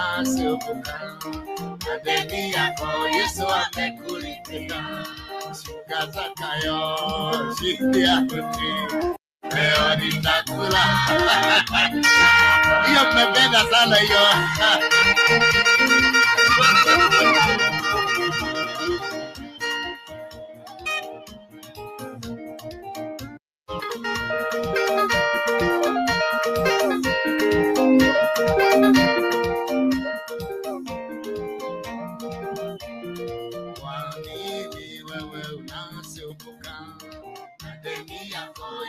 unasumbuka, madeni yako Yesu amekulipia. Shuka zakayo chini ya mti, leo nitakula. Hiyo mmependa sana hiyo.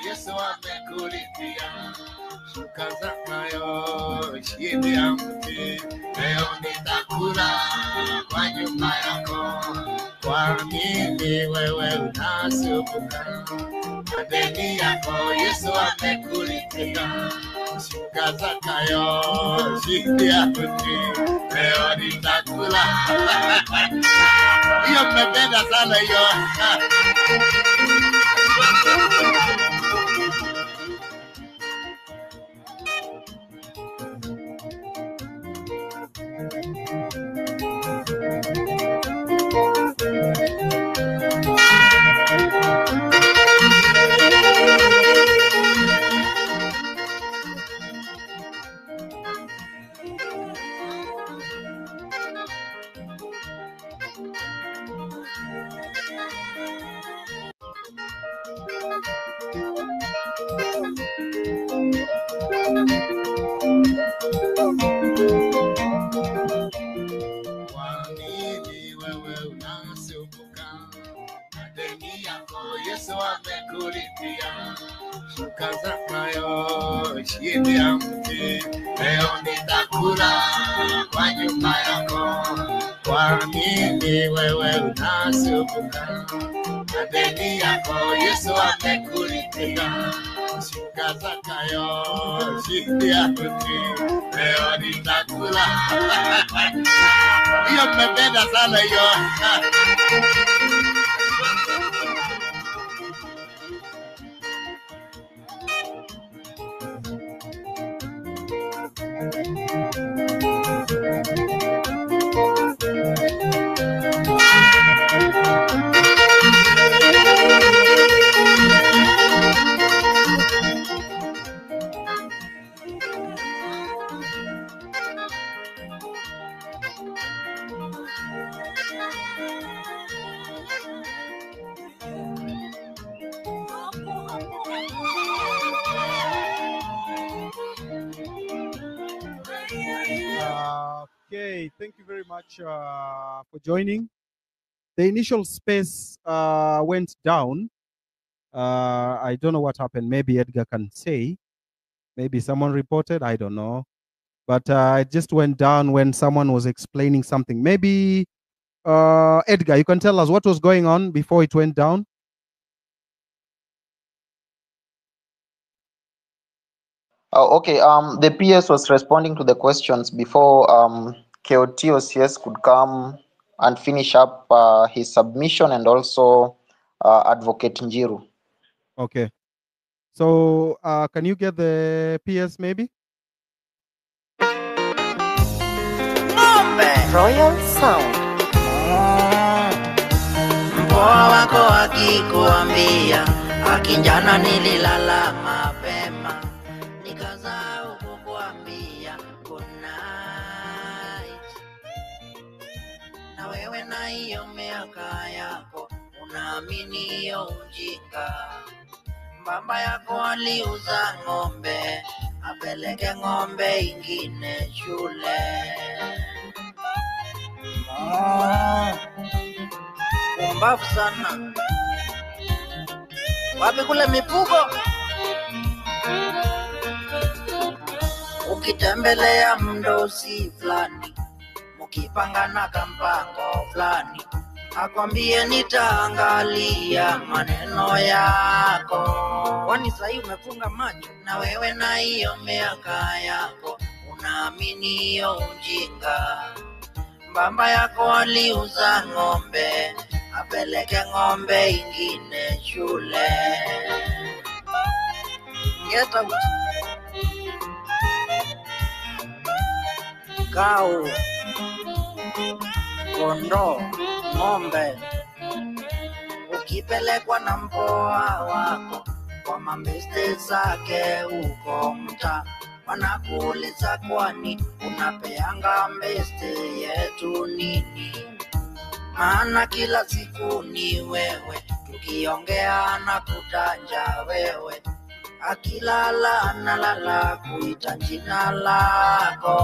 Yesu amekulipia. Shuka zakayo chini ya mti, leo nitakula kwa nyumba yako. Kwa nini wewe unasumbuka? Madeni yako Yesu amekulipia. Shuka zakayo chini ya mti, leo nitakula. Hiyo mmependa sana hiyo. Yesu amekulipia. Shuka zakayo chini ya mti, leo nitakula kwa nyumba yako. Kwa nini wewe unasumbuka? Madeni yako Yesu amekulipia. Shuka zakayo chini ya mti, leo nitakula. Hiyo mmependa sana hiyo. Okay, thank you very much for joining. The initial space went down. I don't know what happened. Maybe Edgar can say. Maybe someone reported. I don't know. But it just went down when someone was explaining something. Maybe Edgar, you can tell us what was going on before it went down. Oh, okay. The PS was responding to the questions before KOTOCS could come and finish up his submission, and also Advocate Njiru. Okay. So can you get the PS maybe? Royal Sound. Mpoa wako akikuambia, akinjana nililala mapema, nikazao kukuambia good night. Na wewe na hiyo miaka yako, unaamini hiyo ujinga. Baba yako aliuza ng'ombe, apeleke ng'ombe ingine shule. Mbavu sana. Wapi kule mifugo? Ukitembelea mdosi fulani, mukipangana kampango fulani, akwambie nitaangalia maneno yako. Kwani sahi umefunga macho? Na wewe na hiyo miaka yako, unaamini hiyo ujinga. Baba yako aliuza ng'ombe, apeleke ng'ombe ingine shule. Get out. kau, kondoo, ng'ombe, ukipelekwa na mpoa wako kwa mambeste zake huko mtaa, wanakuuliza kwani unapeanga mbeste yetu nini? Maana kila siku ni wewe, tukiongea na kutanja wewe, akilala nalala kuita jina lako.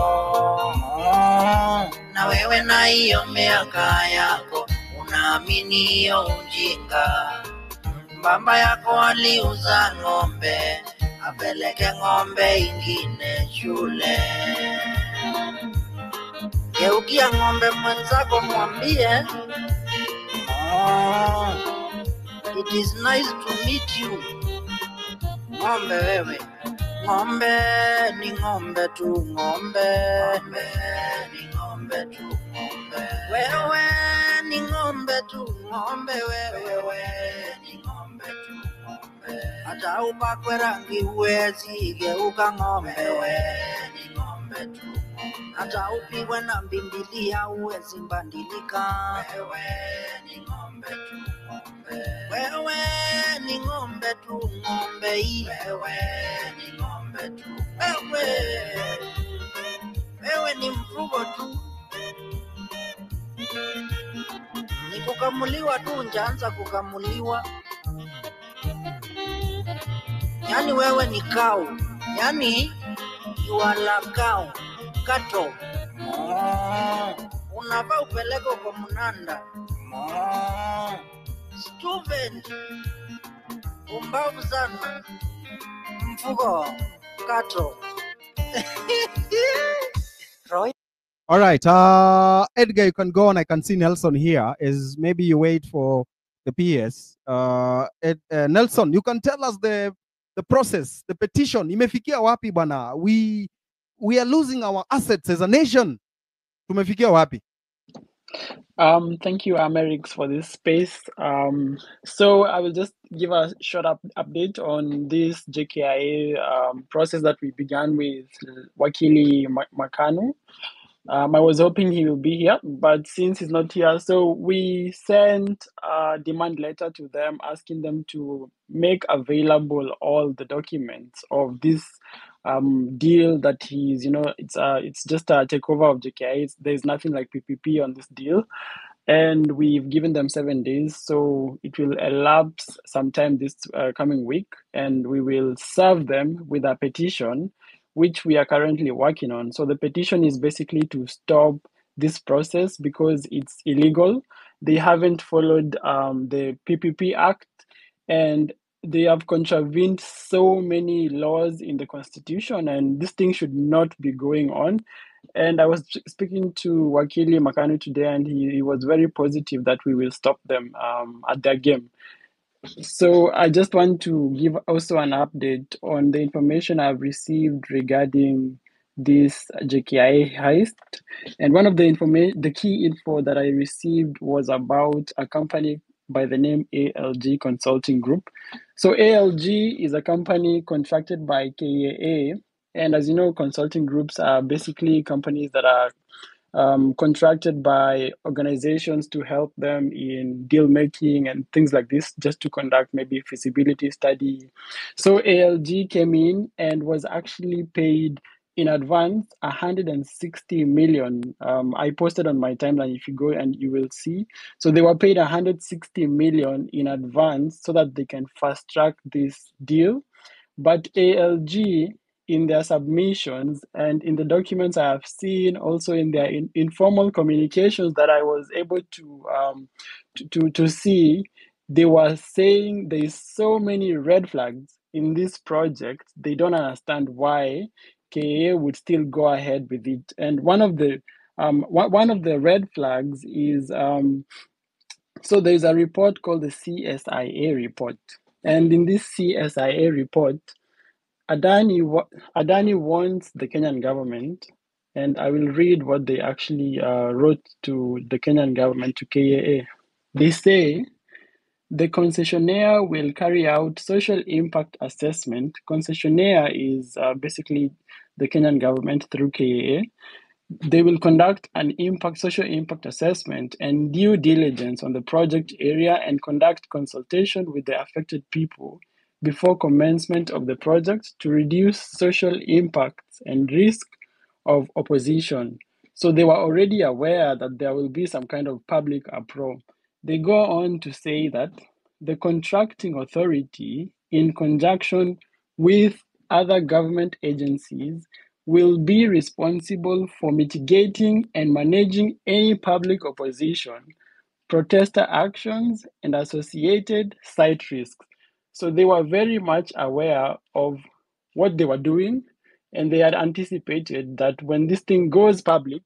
Na wewe na hiyo miaka yako unaamini hiyo ujinga. Baba yako aliuza ng'ombe apeleke ng'ombe ingine shule. Geukia ng'ombe mwenzako mwambie, it is nice to meet you. Ng'ombe wewe, ng'ombe ni ng'ombe tu, ng'ombe ni ng'ombe tu, ng'ombe wewe ni ng'ombe tu, ng'ombe wewe ni ng'ombe tu, ng'ombe hata upakwe rangi huwezi geuka ng'ombe, wewe ni ng'ombe tu, hata upigwe na mbimbilia huwezi mbadilika, wewe ni ng'ombe tu, ng'ombe wewe ni ng'ombe tu, ng'ombe hii wewe ni ng'ombe tu, wewe ni mfugo tu, ni kukamuliwa tu, njaanza kukamuliwa. Yani wewe ni cow, yani you are like cow, cattle. Unafaa upeleke kwa mnanda. Stupid. Umbavu sana. Mfugo, cattle. Roy. All right, Edgar, you can go on. I can see Nelson here. Is maybe you wait for the PS. Nelson, you can tell us the process, the petition. Imefikia wapi bwana? We are losing our assets as a nation. Tumefikia wapi? Thank you, Amerix, for this space. So I will just give a short update on this JKIA process that we began with Wakili Makanu. I was hoping he will be here, but since he's not here, so we sent a demand letter to them asking them to make available all the documents of this deal that he's, it's just a takeover of JKI. There's nothing like PPP on this deal. And we've given them 7 days, so it will elapse sometime this coming week, and we will serve them with a petition, which we are currently working on. So the petition is basically to stop this process because it's illegal. They haven't followed the PPP Act, and they have contravened so many laws in the Constitution, and this thing should not be going on. And I was speaking to Wakili Makanu today, and he was very positive that we will stop them at their game. So I just want to give also an update on the information I've received regarding this JKI heist. And one of the key info that I received was about a company by the name ALG Consulting Group. So ALG is a company contracted by KAA. And as you know, consulting groups are basically companies that are contracted by organizations to help them in deal making and things like this, just to conduct maybe feasibility study. So ALG came in and was actually paid in advance 160 million. I posted on my timeline, if you go and you will see. So they were paid 160 million in advance so that they can fast track this deal. But ALG, in their submissions and in the documents I have seen, also in their informal communications that I was able to see, they were saying there is so many red flags in this project. They don't understand why KA would still go ahead with it. And one of the red flags is so there's a report called the CSIA report, and in this CSIA report, Adani wants the Kenyan government, and I will read what they actually wrote to the Kenyan government, to KAA. They say the concessionaire will carry out social impact assessment. Concessionaire is basically the Kenyan government through KAA. They will conduct an social impact assessment and due diligence on the project area and conduct consultation with the affected people before commencement of the project to reduce social impacts and risk of opposition. So they were already aware that there will be some kind of public uproar. They go on to say that the contracting authority, in conjunction with other government agencies, will be responsible for mitigating and managing any public opposition, protester actions, and associated site risks. So they were very much aware of what they were doing, and they had anticipated that when this thing goes public,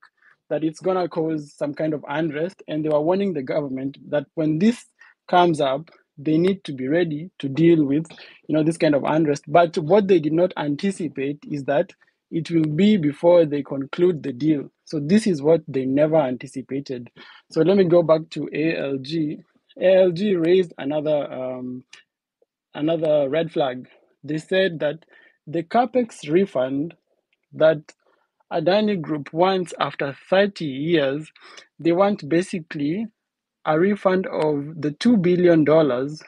that it's gonna cause some kind of unrest, and they were warning the government that when this comes up, they need to be ready to deal with, this kind of unrest. But what they did not anticipate is that it will be before they conclude the deal. So this is what they never anticipated. So let me go back to ALG. ALG raised another red flag. They said that the capex refund that Adani Group wants after 30 years, they want basically a refund of the $2 billion.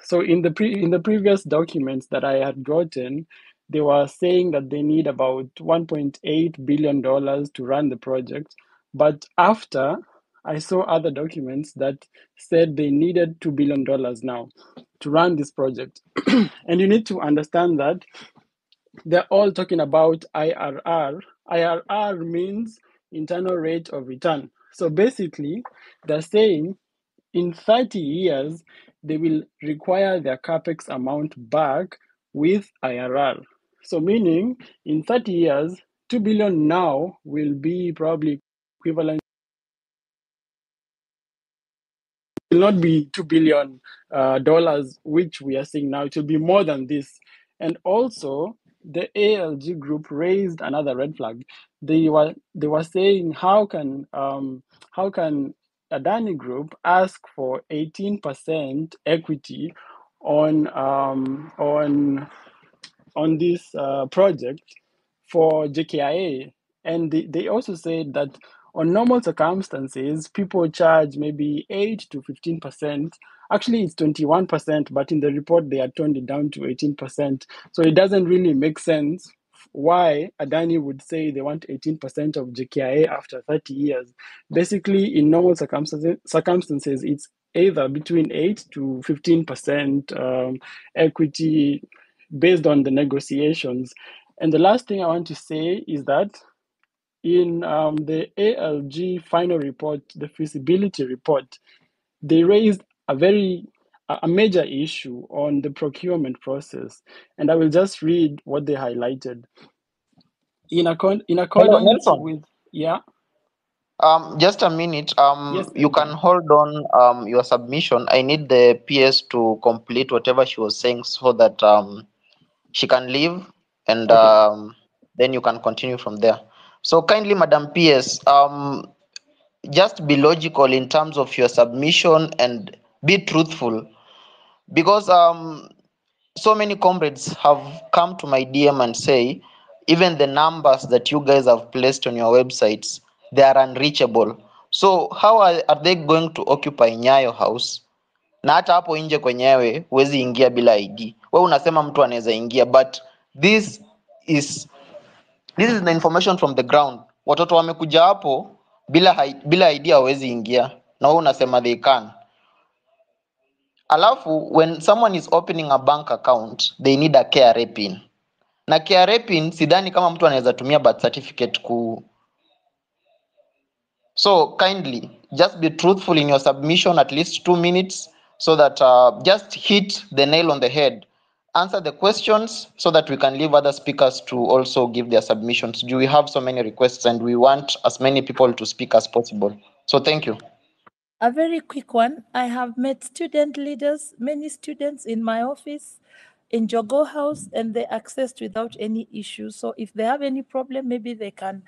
So in the previous documents that I had gotten, they were saying that they need about $1.8 billion to run the project. But after, I saw other documents that said they needed $2 billion now to run this project. And you need to understand that they're all talking about IRR. IRR means internal rate of return. So basically, they're saying in 30 years, they will require their capex amount back with IRR. So meaning in 30 years, 2 billion now will be probably equivalent, will not be $2 billion, which we are seeing now. It will be more than this. And also, the ALG group raised another red flag. They were saying, how can Adani Group ask for 18% equity on this project for JKIA? And they also said that on normal circumstances, people charge maybe 8 to 15%. Actually, it's 21%, but in the report, they had toned it down to 18%. So it doesn't really make sense why Adani would say they want 18% of JKIA after 30 years. Basically, in normal circumstances, it's either between 8 to 15% equity based on the negotiations. And the last thing I want to say is that in the ALG final report, the feasibility report, they raised a major issue on the procurement process. And I will just read what they highlighted. In Hello, accordance Nelson. with, yeah. Just a minute. Yes, You can Edgar. hold on your submission. I need the PS to complete whatever she was saying so that she can leave, and Okay. then you can continue from there. So kindly, Madam PS, just be logical in terms of your submission and be truthful, because so many comrades have come to my DM and say even the numbers that you guys have placed on your websites, they are unreachable. So how are they going to occupy Nyayo House? Na hata hapo nje kwenyewe huwezi ingia bila ID. Wewe unasema mtu anaweza ingia, but this is the information from the ground. Watoto wamekuja hapo bila ID hawezi ingia, na wewe unasema they can. Alafu when someone is opening a bank account, they need a KRA pin. Na KRA pin sidhani kama mtu anaweza tumia birth certificate ku. So kindly just be truthful in your submission, at least 2 minutes, so that just hit the nail on the head. Answer the questions so that we can leave other speakers to also give their submissions. Do we have so many requests and we want as many people to speak as possible? So thank you. A very quick one. I have met student leaders, many students in my office in Jogo House, and they accessed without any issue. So if they have any problem, maybe they can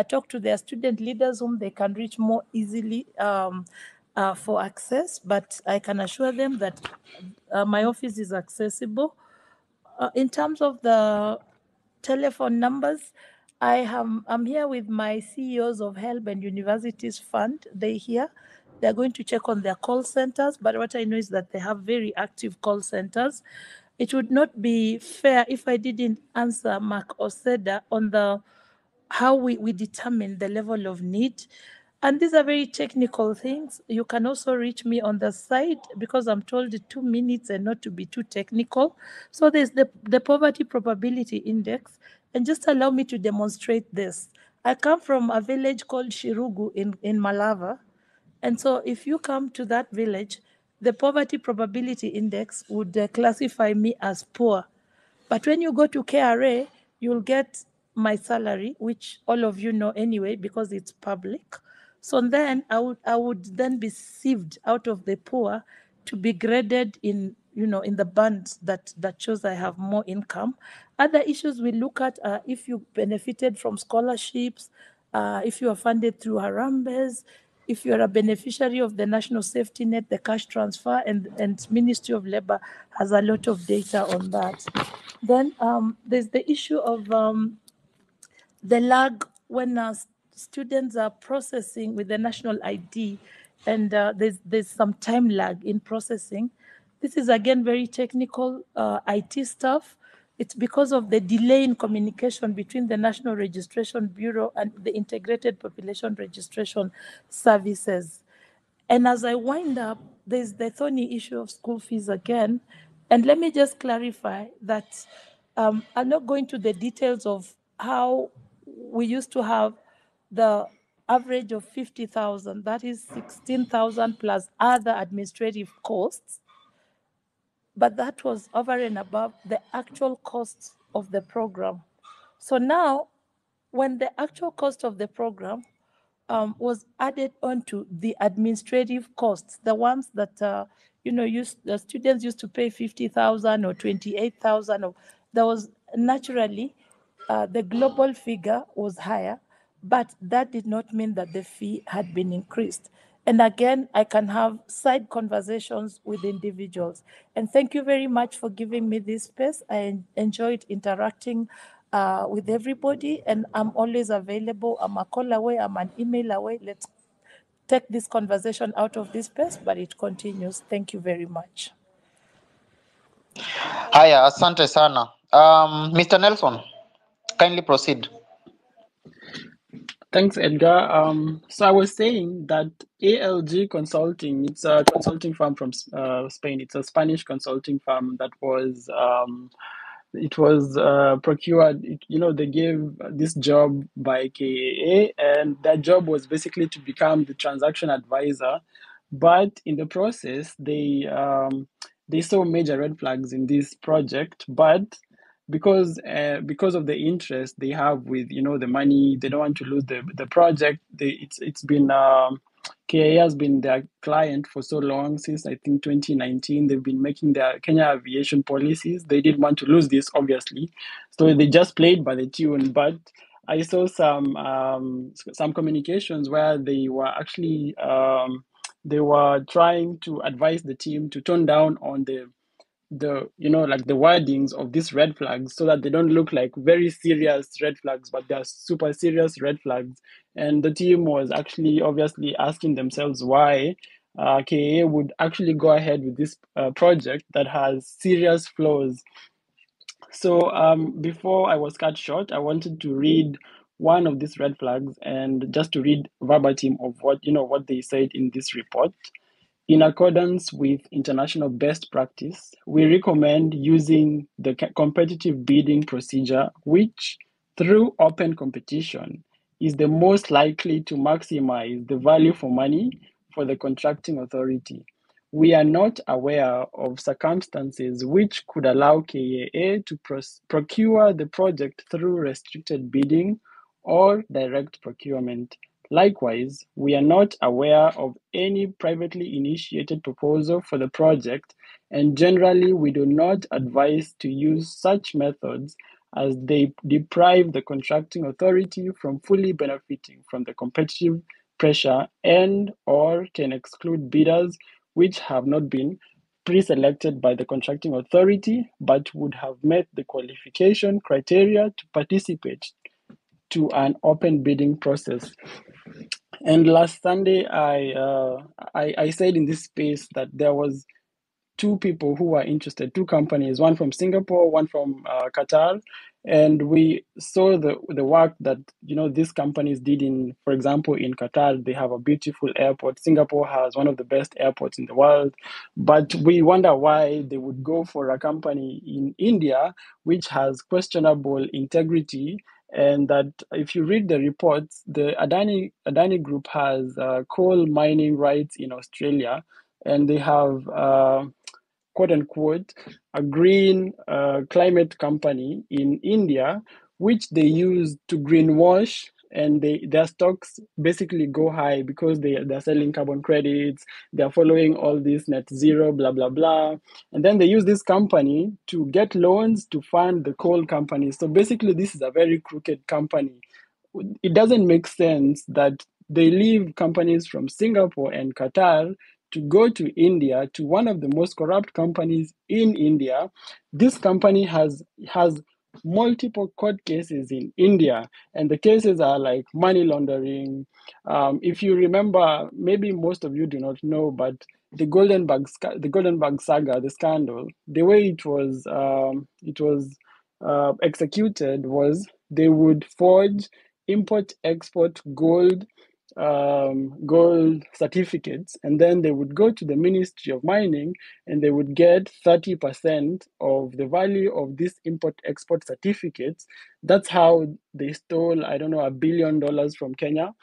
talk to their student leaders whom they can reach more easily for access. But I can assure them that my office is accessible. In terms of the telephone numbers, I'm here with my CEOs of HELB and Universities Fund. They're here. They're going to check on their call centers, but what I know is that they have very active call centers. It would not be fair if I didn't answer Mark Oseda on the how we determine the level of need. And these are very technical things. You can also reach me on the side because I'm told 2 minutes and not to be too technical. So there's the poverty probability index. And just allow me to demonstrate this. I come from a village called Shirugu in Malava. And so if you come to that village, the poverty probability index would classify me as poor. But when you go to KRA, you'll get my salary, which all of you know anyway because it's public. So then I would then be sieved out of the poor to be graded in in the bands that shows I have more income. Other issues we look at are if you benefited from scholarships, if you are funded through Harambes, if you are a beneficiary of the National Safety Net, the cash transfer, and Ministry of Labor has a lot of data on that. Then there's the issue of the lag when students are processing with the national ID, and there's some time lag in processing. This is again very technical IT stuff. It's because of the delay in communication between the National Registration Bureau and the Integrated Population Registration Services. And as I wind up, there's the thorny issue of school fees again. And let me just clarify that I'm not going to the details of how we used to have the average of 50,000, that is 16,000 plus other administrative costs. But that was over and above the actual costs of the program. So now, when the actual cost of the program was added onto the administrative costs, the ones that the students used to pay 50,000 or 28,000, or there was naturally the global figure was higher, but that did not mean that the fee had been increased. And again, I can have side conversations with individuals. And thank you very much for giving me this space. I enjoyed interacting with everybody, and I'm always available. I'm a call away, I'm an email away. Let's take this conversation out of this space, but it continues. Thank you very much. Haya, asante sana. Mr. Nelson, kindly proceed. Thanks, Edgar. So I was saying that ALG Consulting, it's a consulting firm from Spain. It's a Spanish consulting firm that was procured. They gave this job by KAA, and that job was basically to become the transaction advisor. But in the process, they saw major red flags in this project, but because of the interest they have with the money, they don't want to lose the project. It's been KAA has been their client for so long, since I think 2019. They've been making their Kenya aviation policies. They didn't want to lose this, obviously, so they just played by the tune. But I saw some communications where they were actually they were trying to advise the team to tone down on the like the wordings of these red flags, so that they don't look like very serious red flags, but they're super serious red flags. And the team was actually obviously asking themselves why KA would actually go ahead with this project that has serious flaws. So before I was cut short, I wanted to read one of these red flags, and just to read verbatim of what they said in this report. In accordance with international best practice, we recommend using the competitive bidding procedure, which, through open competition, is the most likely to maximize the value for money for the contracting authority. We are not aware of circumstances which could allow KAA to procure the project through restricted bidding or direct procurement. Likewise, we are not aware of any privately initiated proposal for the project, and generally we do not advise to use such methods, as they deprive the contracting authority from fully benefiting from the competitive pressure and/or can exclude bidders which have not been pre-selected by the contracting authority but would have met the qualification criteria to participate to an open bidding process. And last Sunday, I said in this space that there was two people who were interested, two companies, one from Singapore, one from Qatar, and we saw the work that these companies did in, for example, in Qatar. They have a beautiful airport. Singapore has one of the best airports in the world, but we wonder why they would go for a company in India which has questionable integrity. And that if you read the reports, the Adani Group has coal mining rights in Australia, and they have quote unquote a green climate company in India, which they use to greenwash, and their stocks basically go high because they're selling carbon credits, they're following all this net zero, blah, blah, blah. And then they use this company to get loans to fund the coal company. So basically, this is a very crooked company. It doesn't make sense that they leave companies from Singapore and Qatar to go to India, to one of the most corrupt companies in India. This company has multiple court cases in India, and the cases are like money laundering. If you remember, maybe most of you do not know, but the Goldenberg saga, the scandal, the way it was executed was they would forge import-export gold certificates, and then they would go to the Ministry of Mining and they would get 30% of the value of these import-export certificates. That's how they stole, I don't know, $1 billion from Kenya.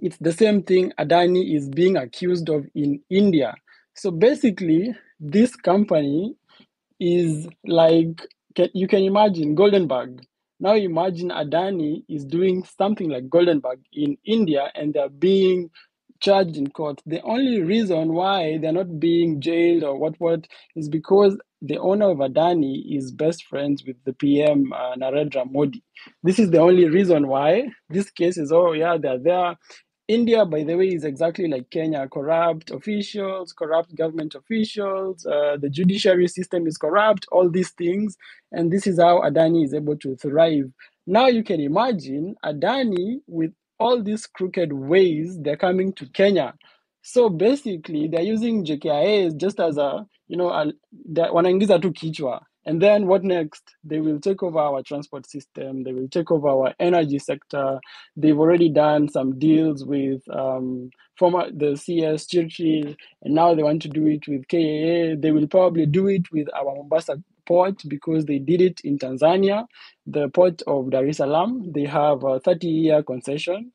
It's the same thing Adani is being accused of in India. So basically, this company is like, you can imagine Goldenberg. Now imagine Adani is doing something like Goldenberg in India, and they're being charged in court. The only reason why they're not being jailed or what is because the owner of Adani is best friends with the PM, Narendra Modi. This is the only reason why this case is, they're there. India, by the way, is exactly like Kenya: corrupt officials, corrupt government officials, the judiciary system is corrupt, all these things. And this is how Adani is able to thrive. Now you can imagine Adani with all these crooked ways, they're coming to Kenya. So basically, they're using JKIA just as wanaingiza tu kichwa. And then what next? They will take over our transport system. They will take over our energy sector. They've already done some deals with the CS Churchill, and now they want to do it with KAA. They will probably do it with our Mombasa port because they did it in Tanzania, the port of Dar es Salaam. They have a 30-year concession.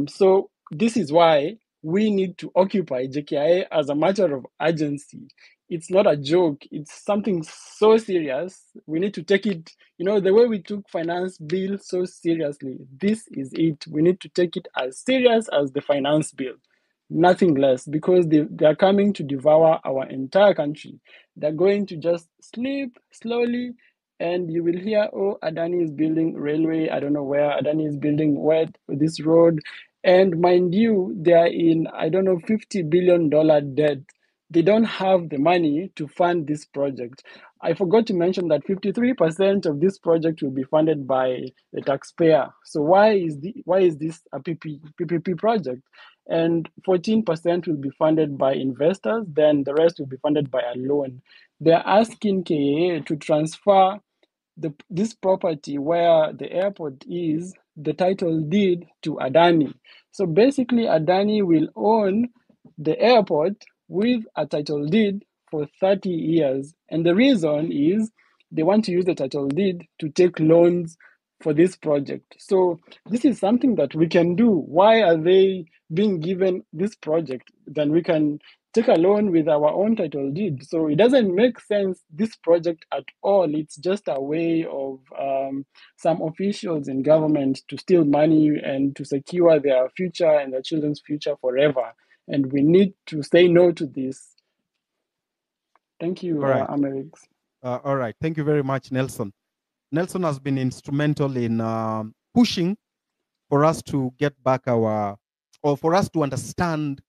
So this is why we need to occupy JKIA as a matter of urgency. It's not a joke. It's something so serious. We need to take it, the way we took finance bill so seriously. This is it. We need to take it as serious as the finance bill. Nothing less, because they are coming to devour our entire country. They're going to just sleep slowly, and you will hear, Adani is building railway. I don't know where. Adani is building this road. And mind you, they are in, I don't know, $50 billion debt. They don't have the money to fund this project. I forgot to mention that 53% of this project will be funded by the taxpayer. So why is this a PPP project? And 14% will be funded by investors, then the rest will be funded by a loan. They're asking KAA to transfer this property where the airport is, the title deed, to Adani. So basically, Adani will own the airport with a title deed for 30 years. And the reason is they want to use the title deed to take loans for this project. So this is something that we can do. Why are they being given this project? Then we can take a loan with our own title deed. So it doesn't make sense, this project, at all. It's just a way of some officials in government to steal money and to secure their future and their children's future forever. And we need to say no to this. Thank you, All right. Amerix. All right. Thank you very much, Nelson. Nelson has been instrumental in pushing for us to get back or for us to understand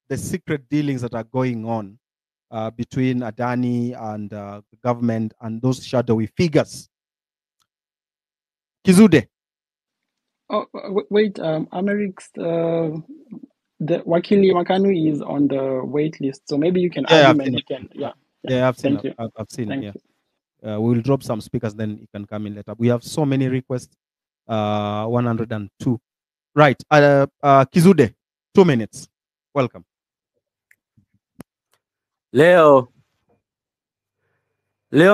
the secret dealings that are going on between Adani and the government and those shadowy figures. Kizude. Oh, wait, Americ's the Wakili Makanu is on the wait list, so maybe you can add Yeah, him I've and seen you it. can, yeah. Yeah, I've seen Thank it. you. I've seen it. Thank Yeah. you. We'll drop some speakers, then you can come in later. We have so many requests. 102. Right. Kizude, 2 minutes. Welcome. Leo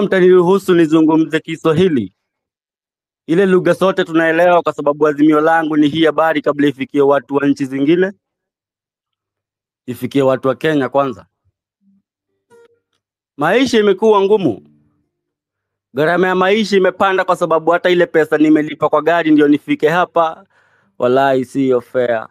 mtaniruhusu nizungumze Kiswahili, ile lugha sote tunaelewa, kwa sababu azimio langu ni hii habari kabla ifikie watu wa nchi zingine, ifikie watu wa Kenya kwanza. Maisha imekuwa ngumu, gharama ya maisha imepanda, kwa sababu hata ile pesa nimelipa kwa gari ndio nifike hapa, wallahi sio fair.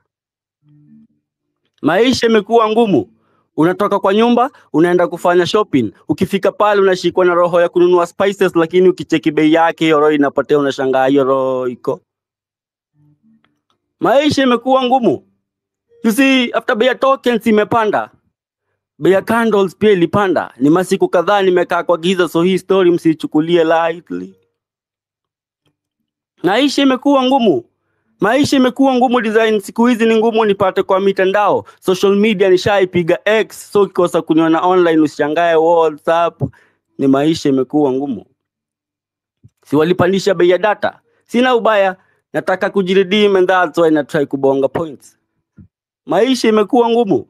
Maisha imekuwa ngumu. Unatoka kwa nyumba, unaenda kufanya shopping. Ukifika pale unashikwa na roho ya kununua spices, lakini ukicheki bei yake hiyo roho inapotea, unashangaa hiyo roho iko. Maisha imekuwa ngumu. You see, after bei ya tokens imepanda, bei ya candles pia ilipanda. Ni masiku kadhaa nimekaa kwa giza, so hii story msichukulie lightly. Maisha imekuwa ngumu. Maisha imekuwa ngumu design, siku hizi ni ngumu nipate kwa mitandao. Social media nishaipiga X, so kikosa kuniona online usishangae WhatsApp. Ni maisha imekuwa ngumu. Si walipandisha bei ya data. Sina ubaya, nataka kujiredeem and that's why na try kubonga points. Maisha imekuwa ngumu.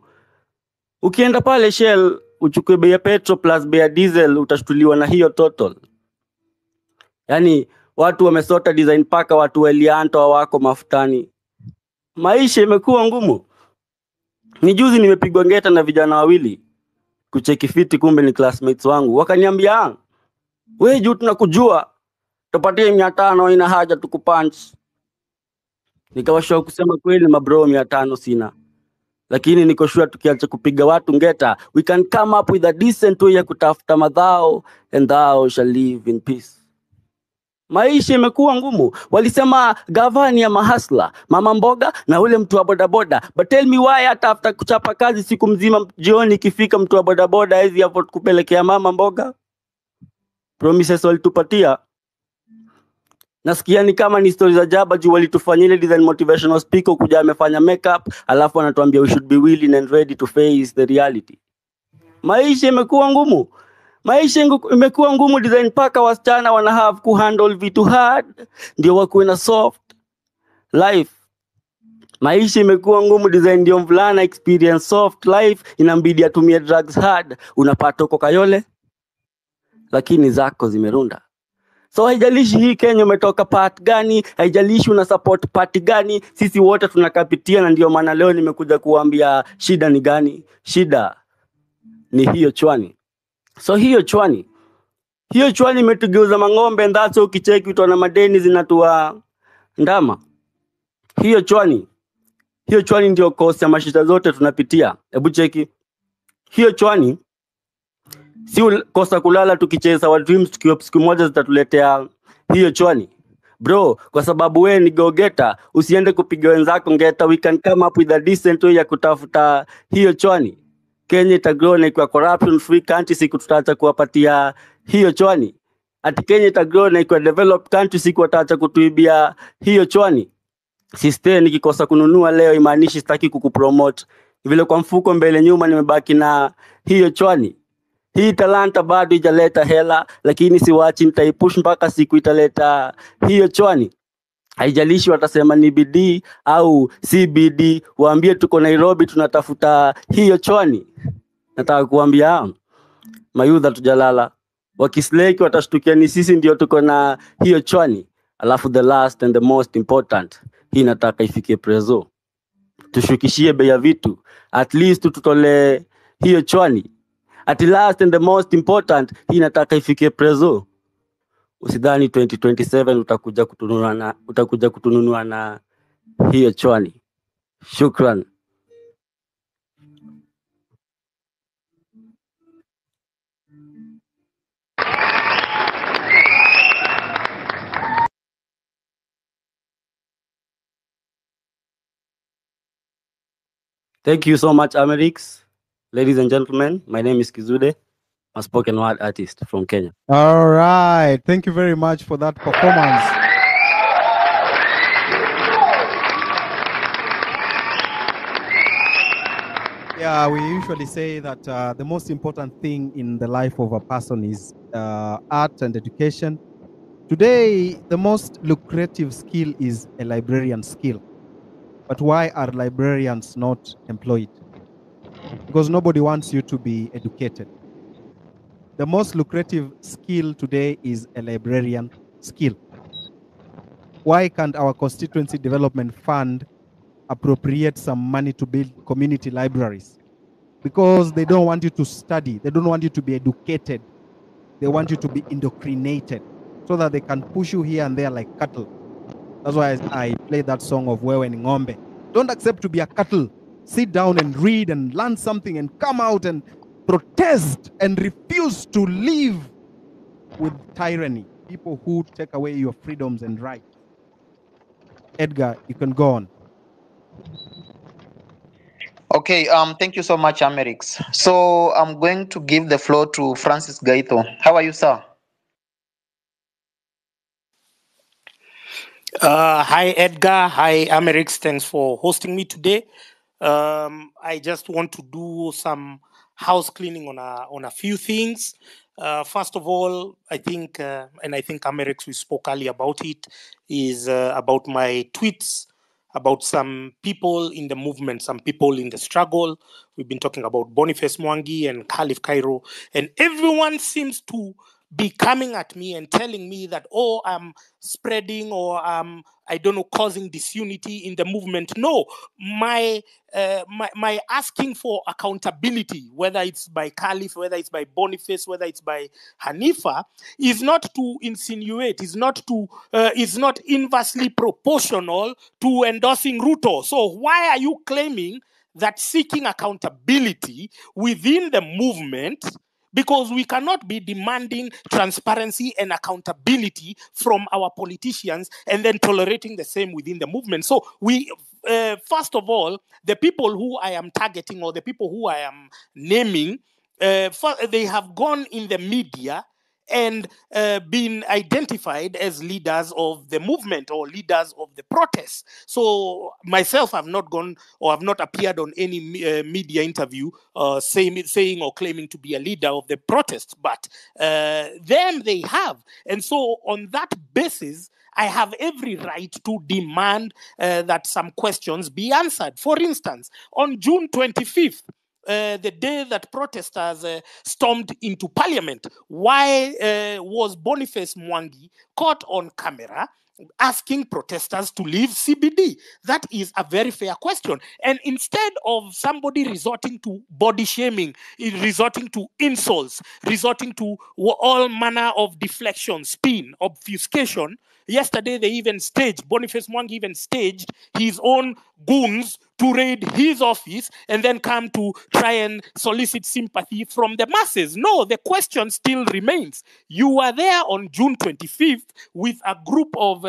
Ukienda pale Shell, uchukue bei ya petrol plus bei ya diesel, utashtuliwa na hiyo total. Yani watu wamesota design paka watu walianto wako mafutani. Maisha imekuwa ngumu. Ni juzi nimepigwa ngeta na vijana wawili kucheki fiti, kumbe ni classmates wangu. Wakaniambia, "Wewe juu tunakujua, tupatie 500 ina haja tukupunch." Nikawashwa kusema kweli mabro 500 sina. Lakini niko sure tukiacha kupiga watu ngeta, we can come up with a decent way ya kutafuta madhao, and thou shall live in peace. Maisha imekuwa ngumu. Walisema gavani ya mahasla, mama mboga na ule mtu wa bodaboda. But tell me why hata after kuchapa kazi siku mzima, jioni ikifika mtu wa bodaboda hizi hapo kupelekea mama mboga? Promises walitupatia. Nasikia ni kama ni stories za jaba juu walitufanyia ile design motivational speaker kuja amefanya makeup, alafu anatuambia we should be willing and ready to face the reality. Maisha imekuwa ngumu. Maisha imekuwa ngumu design paka wasichana wana have ku handle vitu hard ndio wakuwe na soft life. Maisha imekuwa ngumu design ndio mvulana experience soft life, inambidi atumie drugs hard. Unapata uko Kayole lakini zako zimerunda. So haijalishi hii Kenya umetoka part gani, haijalishi una support party gani, sisi wote tunakapitia, na ndio maana leo nimekuja kuambia shida ni gani. Shida ni hiyo chwani. So hiyo chwani imetugeuza mang'ombe, and that's ukicheki utaona madeni zinatua ndama. Hiyo chwani ndio kosa ya mashita zote tunapitia. Hebu cheki. Hiyo chwani si kosa kulala tukicheza wa dreams tukiwa siku moja zitatuletea hiyo chwani. Bro, kwa sababu wewe ni go-getter, usiende kupiga wenzako ngeta. We can come up with a decent way ya kutafuta hiyo chwani. Kenya itagrow na ikuwa corruption free country siku tutaacha kuwapatia hiyo chwani. Ati Kenya itagrow na ikuwa developed country siku wataacha kutuibia hiyo chwani. Sister nikikosa kununua leo imaanishi sitaki kukupromote. Vile kwa mfuko mbele nyuma nimebaki na hiyo chwani. Hii talanta bado ijaleta hela, lakini siwachi nitaipush mpaka siku italeta hiyo chwani. Haijalishi watasema ni bidii au si bidii, waambie tuko Nairobi tunatafuta hiyo chwani. Nataka kuambia mayudha tujalala. Wakisleki watashtukia ni sisi ndio tuko na hiyo chwani. Alafu the last and the most important, hii nataka ifikie prezo. Tushukishie bei ya vitu. At least tutole hiyo chwani. At last and the most important, hii nataka ifikie prezo. Usidhani 2027 utakuja kutununua na hiyo chwani. Shukran. Thank you so much, Amerix. Ladies and gentlemen, my name is Kizude, a spoken word artist from Kenya. All right. Thank you very much for that performance. Yeah, we usually say that the most important thing in the life of a person is art and education. Today, the most lucrative skill is a librarian skill. But why are librarians not employed? Because nobody wants you to be educated. The most lucrative skill today is a librarian skill. Why can't our constituency development fund appropriate some money to build community libraries? Because they don't want you to study. They don't want you to be educated. They want you to be indoctrinated so that they can push you here and there like cattle. That's why I play that song of Wewe ni Ng'ombe. Don't accept to be a cattle. Sit down and read and learn something and come out and protest and refuse to live with tyranny, people who take away your freedoms and rights. Edgar, you can go on. Okay, thank you so much, Amerix. So I'm going to give the floor to Francis Gaitho. How are you, sir? Hi, Edgar. Hi, Amerix. Thanks for hosting me today. I just want to do some house cleaning on a few things. First of all, I think, and I think Amerix, we spoke earlier about it, is about my tweets about some people in the movement, some people in the struggle. We've been talking about Boniface Mwangi and Khalif Cairo, and everyone seems to be coming at me and telling me that, oh, I'm spreading or I don't know, causing disunity in the movement. No, my asking for accountability, whether it's by Khalif, whether it's by Boniface, whether it's by Hanifa, is not to insinuate, is not inversely proportional to endorsing Ruto. So why are you claiming that seeking accountability within the movement, because we cannot be demanding transparency and accountability from our politicians and then tolerating the same within the movement? So we, first of all, the people who I am targeting or the people who I am naming, they have gone in the media and been identified as leaders of the movement or leaders of the protest. So myself, I've not gone or I've not appeared on any media interview saying or claiming to be a leader of the protest, but them they have. And so on that basis, I have every right to demand that some questions be answered. For instance, on June 25th, the day that protesters stormed into parliament, why was Boniface Mwangi caught on camera asking protesters to leave CBD? That is a very fair question. And instead of somebody resorting to body shaming, resorting to insults, resorting to all manner of deflection, spin, obfuscation, yesterday they even staged, Boniface Mwangi even staged his own goons to raid his office and then come to try and solicit sympathy from the masses. No, the question still remains. You were there on June 25th with a group of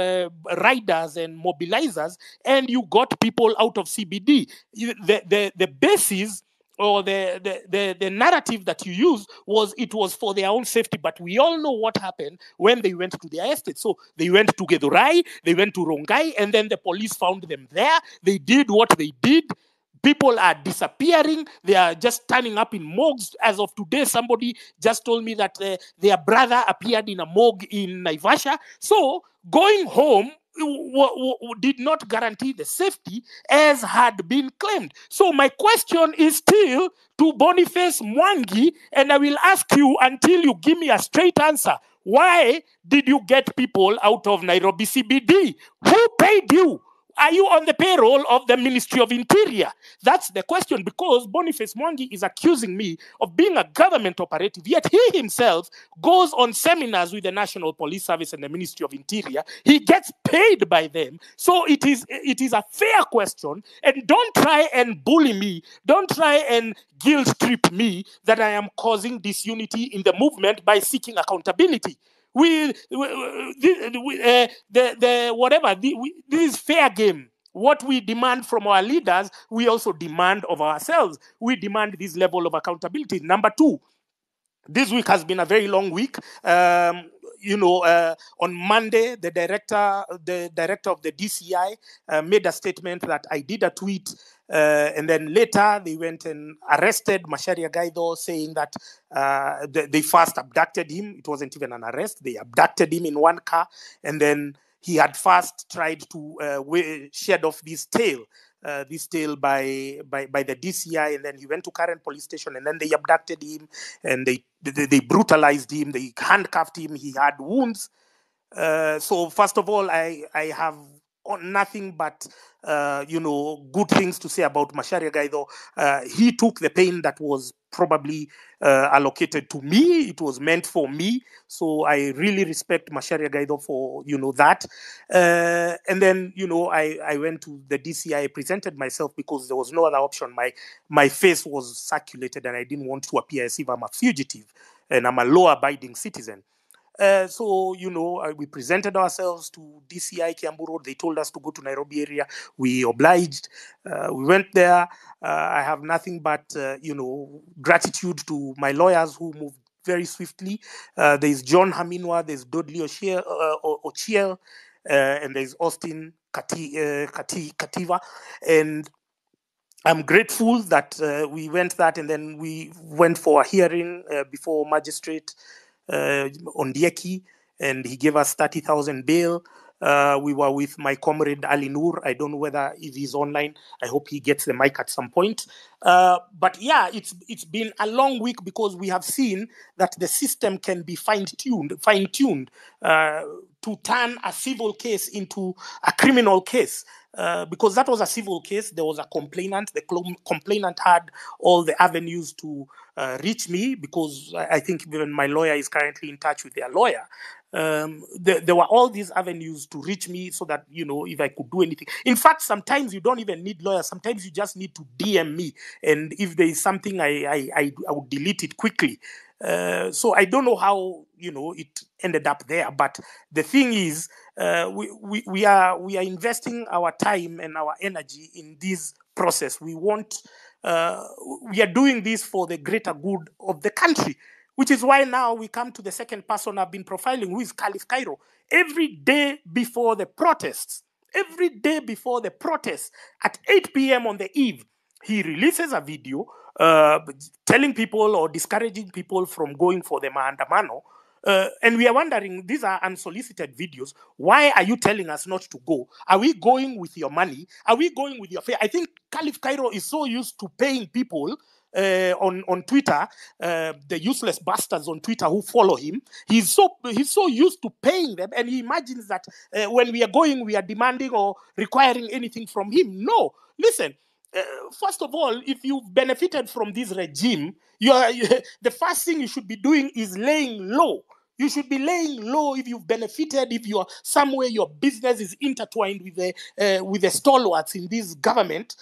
riders and mobilizers, and you got people out of CBD. The basis or the narrative that you use was it was for their own safety, but we all know what happened when they went to their estate. So they went to Gedurai, they went to Rongai, and then the police found them there. They did what they did. People are disappearing. They are just turning up in morgues. As of today, somebody just told me that their brother appeared in a morgue in Naivasha. So going home did not guarantee the safety as had been claimed. So my question is still to Boniface Mwangi, and I will ask you until you give me a straight answer. Why did you get people out of Nairobi CBD? Who paid you? Are you on the payroll of the Ministry of Interior? That's the question, because Boniface Mwangi is accusing me of being a government operative, yet he himself goes on seminars with the National Police Service and the Ministry of Interior. He gets paid by them. So it is a fair question, and don't try and bully me. Don't try and guilt trip me that I am causing disunity in the movement by seeking accountability. This is fair game. What we demand from our leaders, we also demand of ourselves. We demand this level of accountability. Number two, This week has been a very long week. On Monday, the director of the DCI made a statement that I did a tweet, and then later they went and arrested Macharia Gaitho, saying that they first abducted him. It wasn't even an arrest. They abducted him in one car, and then he had first tried to shed off this tail by the DCI, and then he went to Karen police station, and then they abducted him, and they brutalized him, they handcuffed him, he had wounds. So first of all, I have nothing but good things to say about Macharia Gaitho. He took the pain that was probably allocated to me. It was meant for me. So I really respect Macharia Gaitho for that. And then I went to the DCI. I presented myself because there was no other option. My face was circulated, and I didn't want to appear as if I'm a fugitive and I'm a law-abiding citizen. So we presented ourselves to DCI Kiambu Road. They told us to go to Nairobi area. We obliged. We went there. I have nothing but gratitude to my lawyers who moved very swiftly. There's John Haminwa, there's Dudley Ochiel, and there's Austin Kativa, and I'm grateful that we went that, and then we went for a hearing before magistrate Ondieki, and he gave us 30,000 bail. We were with my comrade Ali Noor. I don't know whether if he's online. I hope he gets the mic at some point. But yeah, it's been a long week because we have seen that the system can be fine-tuned to turn a civil case into a criminal case. Because that was a civil case, there was a complainant. The complainant had all the avenues to reach me, because I think even my lawyer is currently in touch with their lawyer. There were all these avenues to reach me, so that if I could do anything. In fact, sometimes you don't even need lawyers. Sometimes you just need to DM me, and if there is something, I would delete it quickly. So I don't know how it ended up there, but the thing is, we are investing our time and our energy in this process. We are doing this for the greater good of the country, which is why now we come to the second person I've been profiling, who is Caliph Cairo. Every day before the protests, at 8 p.m. on the eve, he releases a video telling people or discouraging people from going for the maandamano. And we are wondering, these are unsolicited videos. Why are you telling us not to go? Are we going with your money? Are we going with your fare? I think Caliph Cairo is so used to paying people on Twitter, the useless bastards on Twitter who follow him. He's so used to paying them, and he imagines that when we are going, we are demanding or requiring anything from him. No, listen. First of all, if you've benefited from this regime, the first thing you should be doing is laying low. You should be laying low if you've benefited, if you're somewhere your business is intertwined with the stalwarts in this government,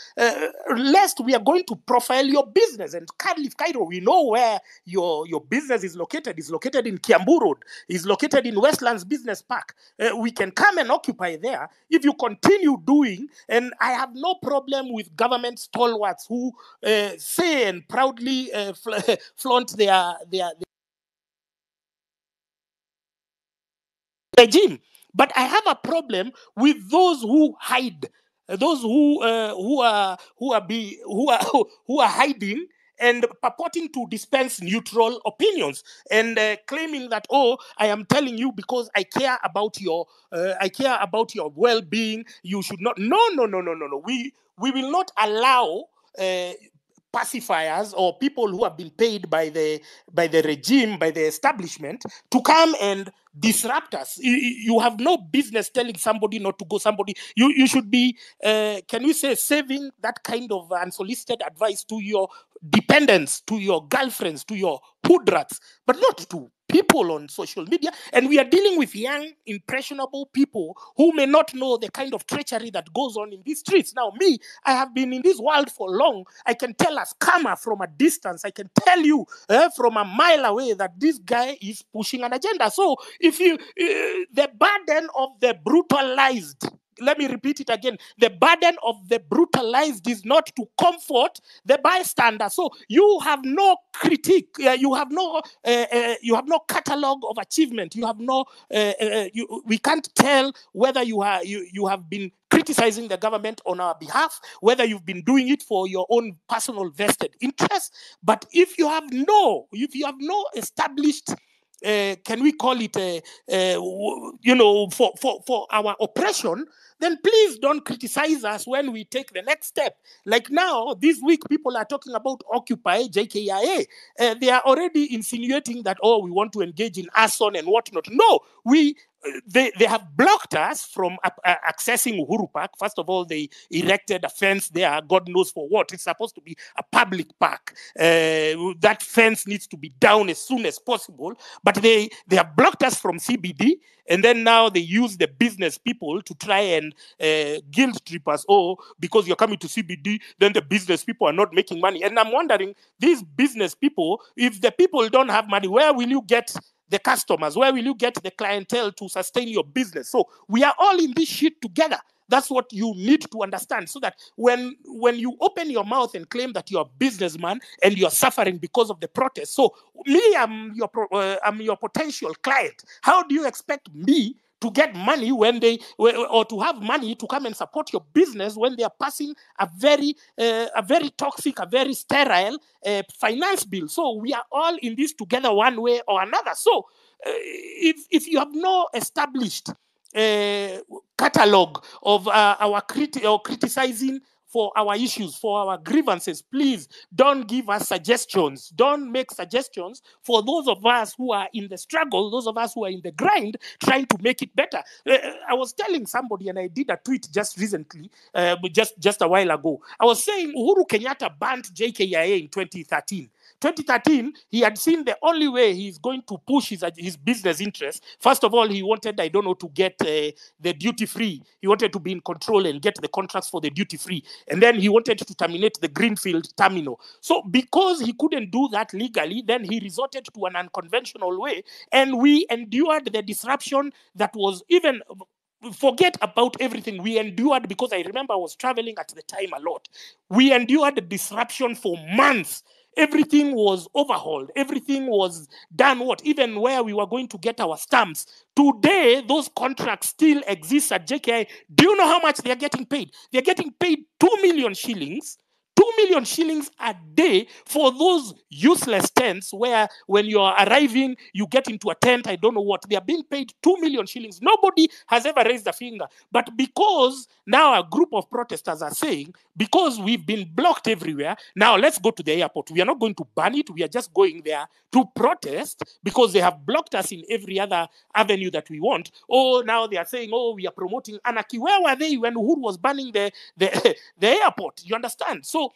lest we are going to profile your business. And Caliph Cairo, we know where your business is located. It's located in Kiambu Road. It's located in Westlands Business Park. We can come and occupy there if you continue doing, and I have no problem with government stalwarts who say and proudly flaunt their regime. But I have a problem with those who hide, those who are hiding and purporting to dispense neutral opinions, and claiming that, oh, I am telling you because I care about your well-being. You should not. No. We will not allow pacifiers or people who have been paid by the regime, by the establishment, to come and disrupt us. You have no business telling somebody not to go. You should be, can we say, saving that kind of unsolicited advice to your dependents, to your girlfriends, to your hoodrats, but not to people on social media. And we are dealing with young, impressionable people who may not know the kind of treachery that goes on in these streets. Now, me, I have been in this world for long. I can tell a scammer from a distance. I can tell you from a mile away that this guy is pushing an agenda. So if you, the burden of the brutalized let me repeat it again. The burden of the brutalized is not to comfort the bystander. So you have no critique. You have no catalog of achievement. You have no. We can't tell whether you have been criticizing the government on our behalf, whether you've been doing it for your own personal vested interest. But if you have no established, can we call it, for our oppression, then please don't criticize us when we take the next step. Like now, this week, people are talking about Occupy, JKIA. They are already insinuating that, oh, we want to engage in arson and whatnot. No, they have blocked us from accessing Uhuru Park. First of all, they erected a fence there, God knows for what. It's supposed to be a public park. That fence needs to be down as soon as possible. But they have blocked us from CBD, and then now they use the business people to try and guilt trip us. Oh, because you're coming to CBD, then the business people are not making money. And I'm wondering, these business people, if the people don't have money, where will you get the customers? Where will you get the clientele to sustain your business? So we are all in this shit together. That's what you need to understand, so that when you open your mouth and claim that you're a businessman and you're suffering because of the protest, so me, I'm your potential client. How do you expect me to get money or to have money to come and support your business when they are passing a very toxic, a very sterile finance bill? So we are all in this together one way or another. So if you have no established catalog of our criticizing for our issues, for our grievances, please don't give us suggestions. Don't make suggestions for those of us who are in the struggle, those of us who are in the grind, trying to make it better. I was telling somebody, and I did a tweet just recently, just a while ago. I was saying Uhuru Kenyatta banned JKIA in 2013. 2013, he had seen the only way he's going to push his business interests. First of all, he wanted, to get the duty-free. He wanted to be in control and get the contracts for the duty-free. And then he wanted to terminate the Greenfield terminal. So because he couldn't do that legally, then he resorted to an unconventional way. And we endured the disruption that was even... Forget about everything we endured, because I remember I was traveling at the time a lot. We endured the disruption for months. Everything was overhauled. Everything was done. Even where we were going to get our stamps. Today, those contracts still exist at JKI. Do you know how much they are getting paid? They are getting paid 2 million shillings. 2 million shillings a day for those useless tents where when you are arriving, you get into a tent, I don't know what. They are being paid 2 million shillings. Nobody has ever raised a finger. But because now a group of protesters are saying, because we've been blocked everywhere, now let's go to the airport. We are not going to ban it. We are just going there to protest because they have blocked us in every other avenue that we want. Oh, now they are saying, oh, we are promoting anarchy. Where were they when Uhuru was banning the airport? You understand? So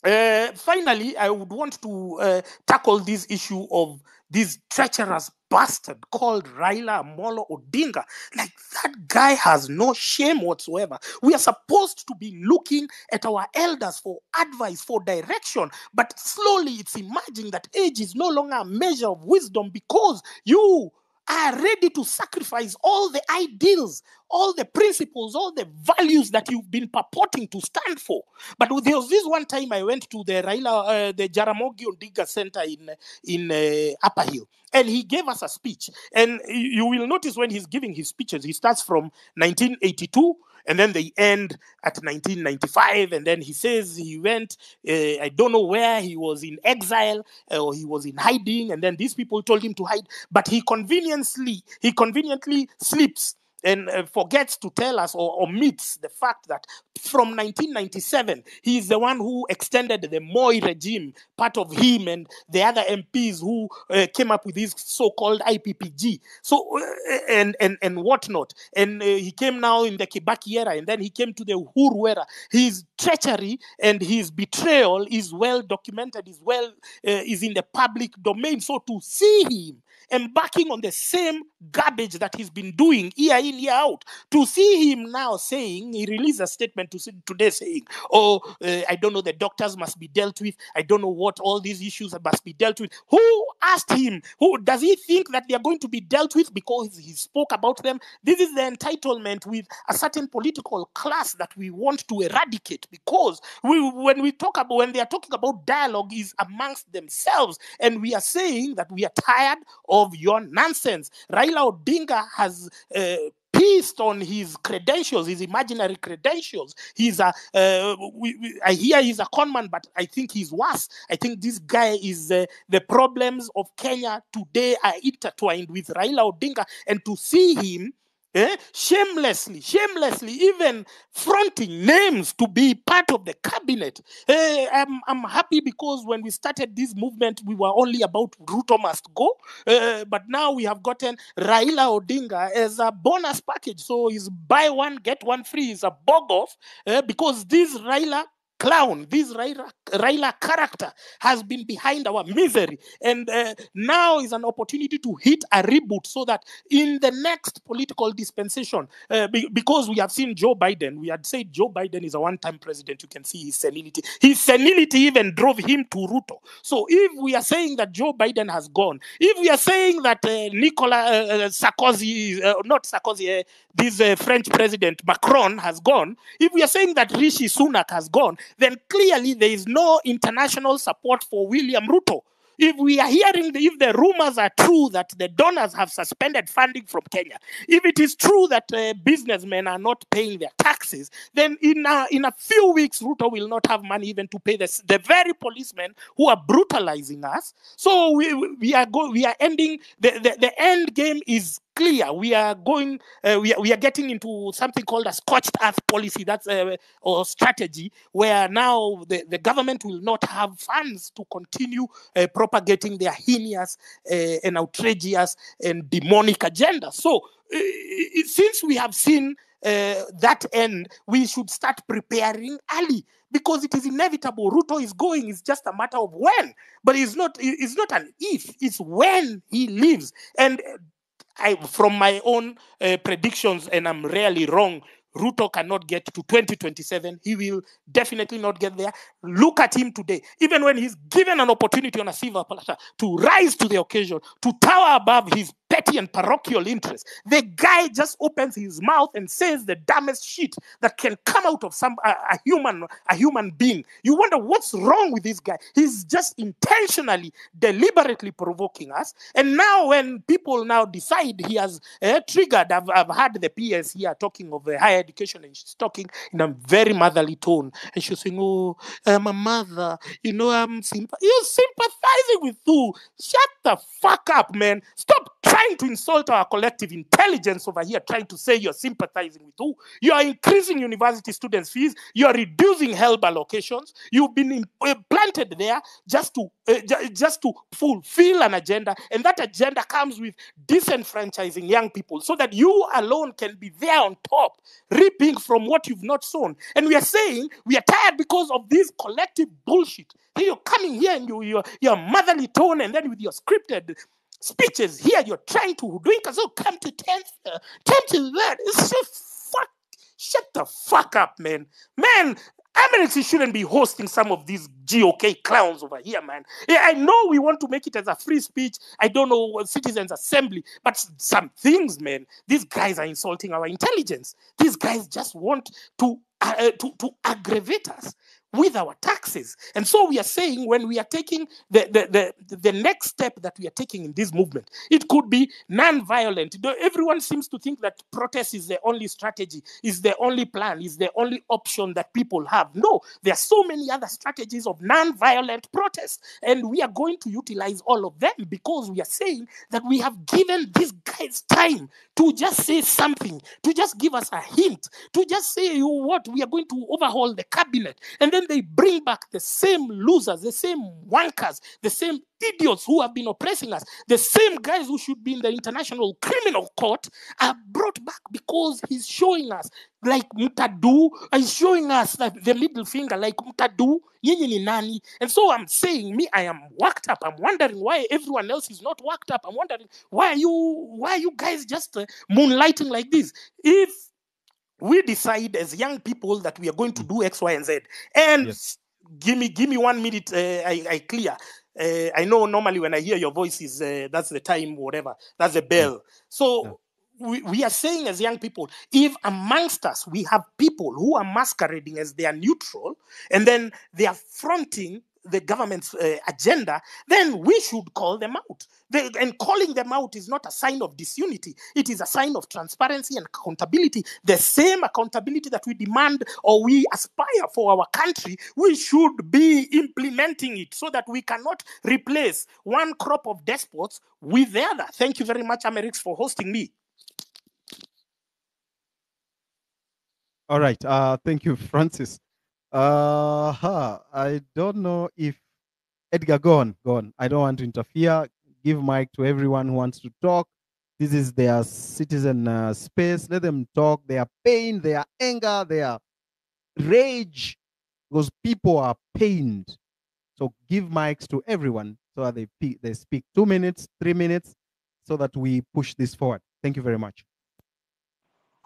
finally, I would want to tackle this issue of this treacherous bastard called Raila Amolo Odinga. Like, that guy has no shame whatsoever. We are supposed to be looking at our elders for advice, for direction, but slowly it's emerging that age is no longer a measure of wisdom, because you are ready to sacrifice all the ideals, all the principles, all the values that you've been purporting to stand for. But there was this one time I went to the the Jaramogi Odinga Center in Upper Hill, and he gave us a speech. And you will notice when he's giving his speeches, he starts from 1982, and then they end at 1995, and then he says he went, I don't know where, he was in exile, or he was in hiding, and then these people told him to hide, but he conveniently sleeps and forgets to tell us or omits the fact that from 1997, he is the one who extended the Moi regime, part of him and the other MPs who came up with this so-called IPPG. So, and whatnot. And he came now in the Kibaki era, and then he came to the Uhuru era. His treachery and his betrayal is well documented, is in the public domain. So to see him embarking on the same garbage that he's been doing year in, year out. To see him now saying, he released a statement today saying, oh, I don't know, the doctors must be dealt with. I don't know what all these issues must be dealt with. Who asked him? Who does he think that they are going to be dealt with because he spoke about them? This is the entitlement with a certain political class that we want to eradicate, because when they are talking about dialogue is amongst themselves, and we are saying that we are tired of your nonsense. Raila Odinga has pissed on his credentials, his imaginary credentials. He's I hear he's a conman, but I think he's worse. I think this guy is the problems of Kenya today are intertwined with Raila Odinga, and to see him shamelessly, even fronting names to be part of the cabinet. I'm happy because when we started this movement, we were only about Ruto must go. But now we have gotten Raila Odinga as a bonus package. So is buy one, get one free is a bog off, because this Raila clown, this Raila character has been behind our misery, and now is an opportunity to hit a reboot so that in the next political dispensation, because we have seen Joe Biden, we had said Joe Biden is a one-time president. You can see his senility. His senility even drove him to Ruto. So if we are saying that Joe Biden has gone, if we are saying that Sarkozy, not Sarkozy, this French president Macron has gone, if we are saying that Rishi Sunak has gone, then clearly there is no international support for William Ruto. If we are hearing, if the rumors are true that the donors have suspended funding from Kenya, if it is true that businessmen are not paying their taxes, then in a few weeks, Ruto will not have money even to pay the very policemen who are brutalizing us. So we are ending, the end game is clear. We are going, we are getting into something called a scorched earth policy, that's or strategy, where now the government will not have funds to continue propagating their heinous and outrageous and demonic agenda. So since we have seen that end, we should start preparing early, because it is inevitable. Ruto is going. It's just a matter of when, but it's not an if, it's when he leaves. And from my own predictions, and I'm rarely wrong, Ruto cannot get to 2027. He will definitely not get there. Look at him today. Even when he's given an opportunity on a silver platter to rise to the occasion, to tower above his petty and parochial interests, the guy just opens his mouth and says the dumbest shit that can come out of a human being. You wonder what's wrong with this guy. He's just intentionally, deliberately provoking us. And now when people now decide he has triggered, I've had the PS here talking of higher education, and she's talking in a very motherly tone, and she's saying, oh, I'm a mother, you know, you're sympathizing with who? Shut the fuck up, man. Stop trying to insult our collective intelligence over here, trying to say you're sympathizing with who? You are increasing university students' fees. You are reducing help allocations. You've been planted there just to fulfill an agenda, and that agenda comes with disenfranchising young people so that you alone can be there on top, reaping from what you've not sown. And we are saying we are tired because of this collective bullshit. Then you're coming here and your motherly tone, and then with your scripted speeches here, you're trying to do it. So come to 10th to that. It's just shut the fuck up, man. America shouldn't be hosting some of these GOK clowns over here, man. Yeah, I know we want to make it as a free speech, I don't know, citizens assembly, but some things, man, these guys are insulting our intelligence. These guys just want to aggravate us with our taxes. And so we are saying, when we are taking the next step that we are taking in this movement, it could be non-violent. Everyone seems to think that protest is the only strategy, is the only plan, is the only option that people have. No, there are so many other strategies of non-violent protest, and we are going to utilize all of them, because we are saying that we have given these guys time to just say something, to just give us a hint, to just say, you know what, we are going to overhaul the cabinet. And then then they bring back the same losers, the same wankers, the same idiots who have been oppressing us, the same guys who should be in the International Criminal Court are brought back because he's showing us, like Mutadu, he's showing us like the middle finger, like Mutadu, nyinyi ni nani? And so I'm saying, I am worked up. I'm wondering why everyone else is not worked up. I'm wondering why are you guys just moonlighting like this? If we decide as young people that we are going to do X, Y, and Z, and Yes. give me 1 minute, I clear. I know normally when I hear your voices, that's the time, whatever, that's the bell. So we are saying as young people, if amongst us we have people who are masquerading as they are neutral, and then they are fronting the government's agenda, then we should call them out. And calling them out is not a sign of disunity. It is a sign of transparency and accountability. The same accountability that we demand or we aspire for our country, we should be implementing it so that we cannot replace one crop of despots with the other. Thank you very much, Amerix, for hosting me. All right. Thank you, Francis. I don't know if Edgar, go on. I don't want to interfere. Give mic to everyone who wants to talk. This is their citizen space. Let them talk. Their pain, their anger, their rage, because people are pained. So give mics to everyone so that they speak 2 minutes, 3 minutes, so that we push this forward. Thank you very much.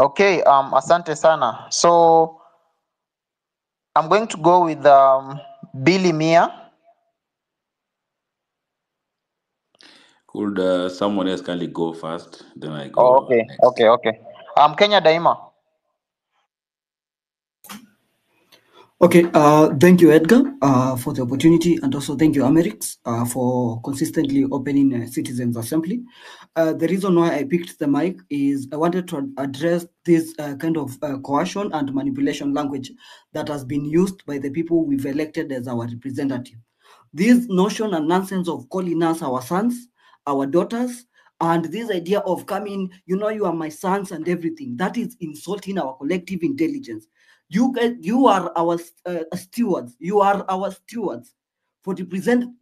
Okay, asante sana. So I'm going to go with Billy Miya. Could someone else kindly go first? Then I go Oh, okay, next. okay. Kenya Daima. Okay, thank you, Edgar, for the opportunity, and also thank you, Amerix, for consistently opening Citizens Assembly. The reason why I picked the mic is I wanted to address this kind of coercion and manipulation language that has been used by the people we've elected as our representative. This notion and nonsense of calling us our sons, our daughters, and this idea of coming, you are my sons and everything, that is insulting our collective intelligence. You guys, you are our stewards. You are our stewards for representing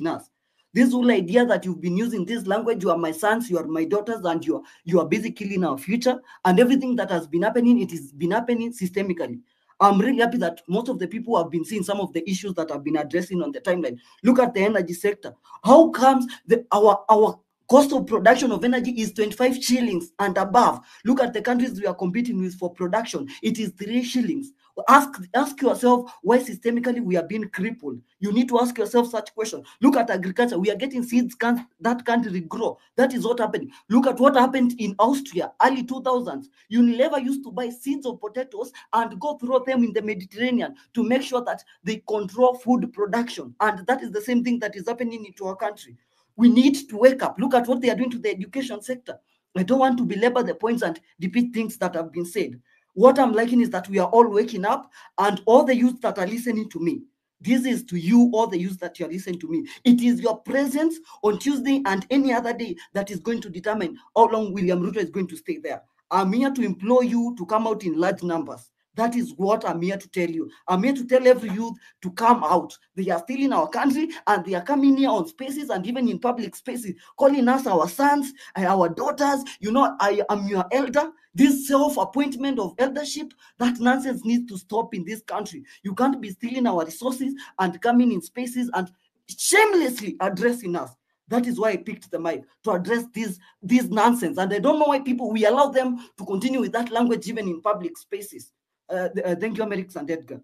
us. This whole idea that you've been using this language, you are my sons, you are my daughters, and you are basically killing our future. And everything that has been happening, it has been happening systemically. I'm really happy that most of the people have been seeing some of the issues that have been addressing on the timeline. Look at the energy sector. How comes our cost of production of energy is 25 shillings and above? Look at the countries we are competing with for production. It is 3 shillings. Ask yourself why systemically we are being crippled. You need to ask yourself such questions. Look at agriculture. We are getting seeds that can't regrow. That is what happened. Look at what happened in Austria, early 2000s. Unilever used to buy seeds of potatoes and go throw them in the Mediterranean to make sure that they control food production. And that is the same thing that is happening into our country. We need to wake up. Look at what they are doing to the education sector. I don't want to belabor the points and repeat things that have been said. What I'm liking is that we are all waking up, and all the youth that are listening to me, this is to you, all the youth that you are listening to me. It is your presence on Tuesday and any other day that is going to determine how long William Ruto is going to stay there. I'm here to implore you to come out in large numbers. That is what I'm here to tell you. I'm here to tell every youth to come out. They are still in our country, and they are coming here on spaces and even in public spaces, calling us our sons, our daughters. I am your elder. This self-appointment of eldership, that nonsense needs to stop in this country. You can't be stealing our resources and coming in spaces and shamelessly addressing us. That is why I picked the mic, to address this nonsense. And I don't know why we allow them to continue with that language even in public spaces. Thank you, Amerix and Edgar.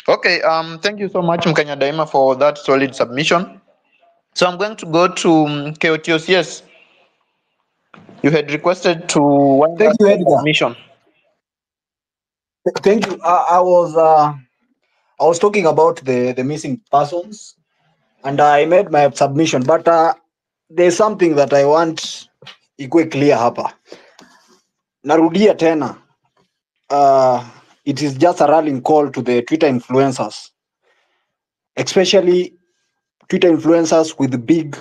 Okay, thank you so much, Mkenya Daima, for that solid submission. So I'm going to go to Keotios. Yes, you had requested to wind Thank up you, your Edgar. submission. Thank you. I was talking about the missing persons, and I made my submission, but there's something that I want ikuwe clear hapa. Narudia tena. It is just a rallying call to the Twitter influencers, especially Twitter influencers with big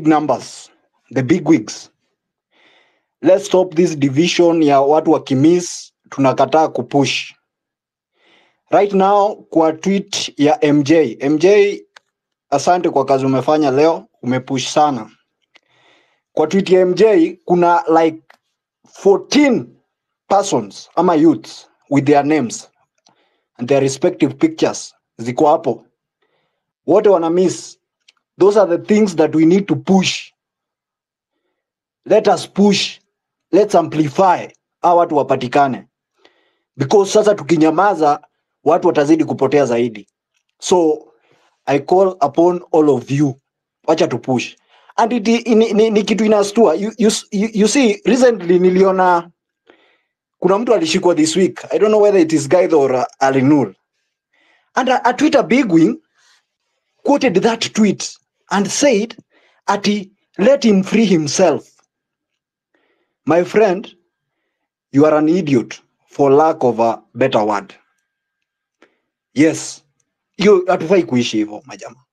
numbers, the big wigs. let's stop this division ya watu wakimiss tunakataa kupush. Right now kwa tweet ya MJ, asante kwa kazi umefanya leo, umepush sana. Kwa tweet ya MJ kuna like 14 persons ama youths with their names and their respective pictures ziko hapo. Wote wana miss. Those are the things that we need to push. Let us push. Let's amplify. Hawa watu wapatikane. Because sasa tukinyamaza watu watazidi kupotea zaidi. So I call upon all of you. Wacha to push. And ni kitu inastua. You see, recently niliona kuna mtu alishikwa this week. I don't know whether it is Gaitho or Alinul. And a Twitter bigwing quoted that tweet and said, ati, let him free himself. My friend, you are an idiot for lack of a better word. Yes, hiyo hatufai kuishi hivyo majama.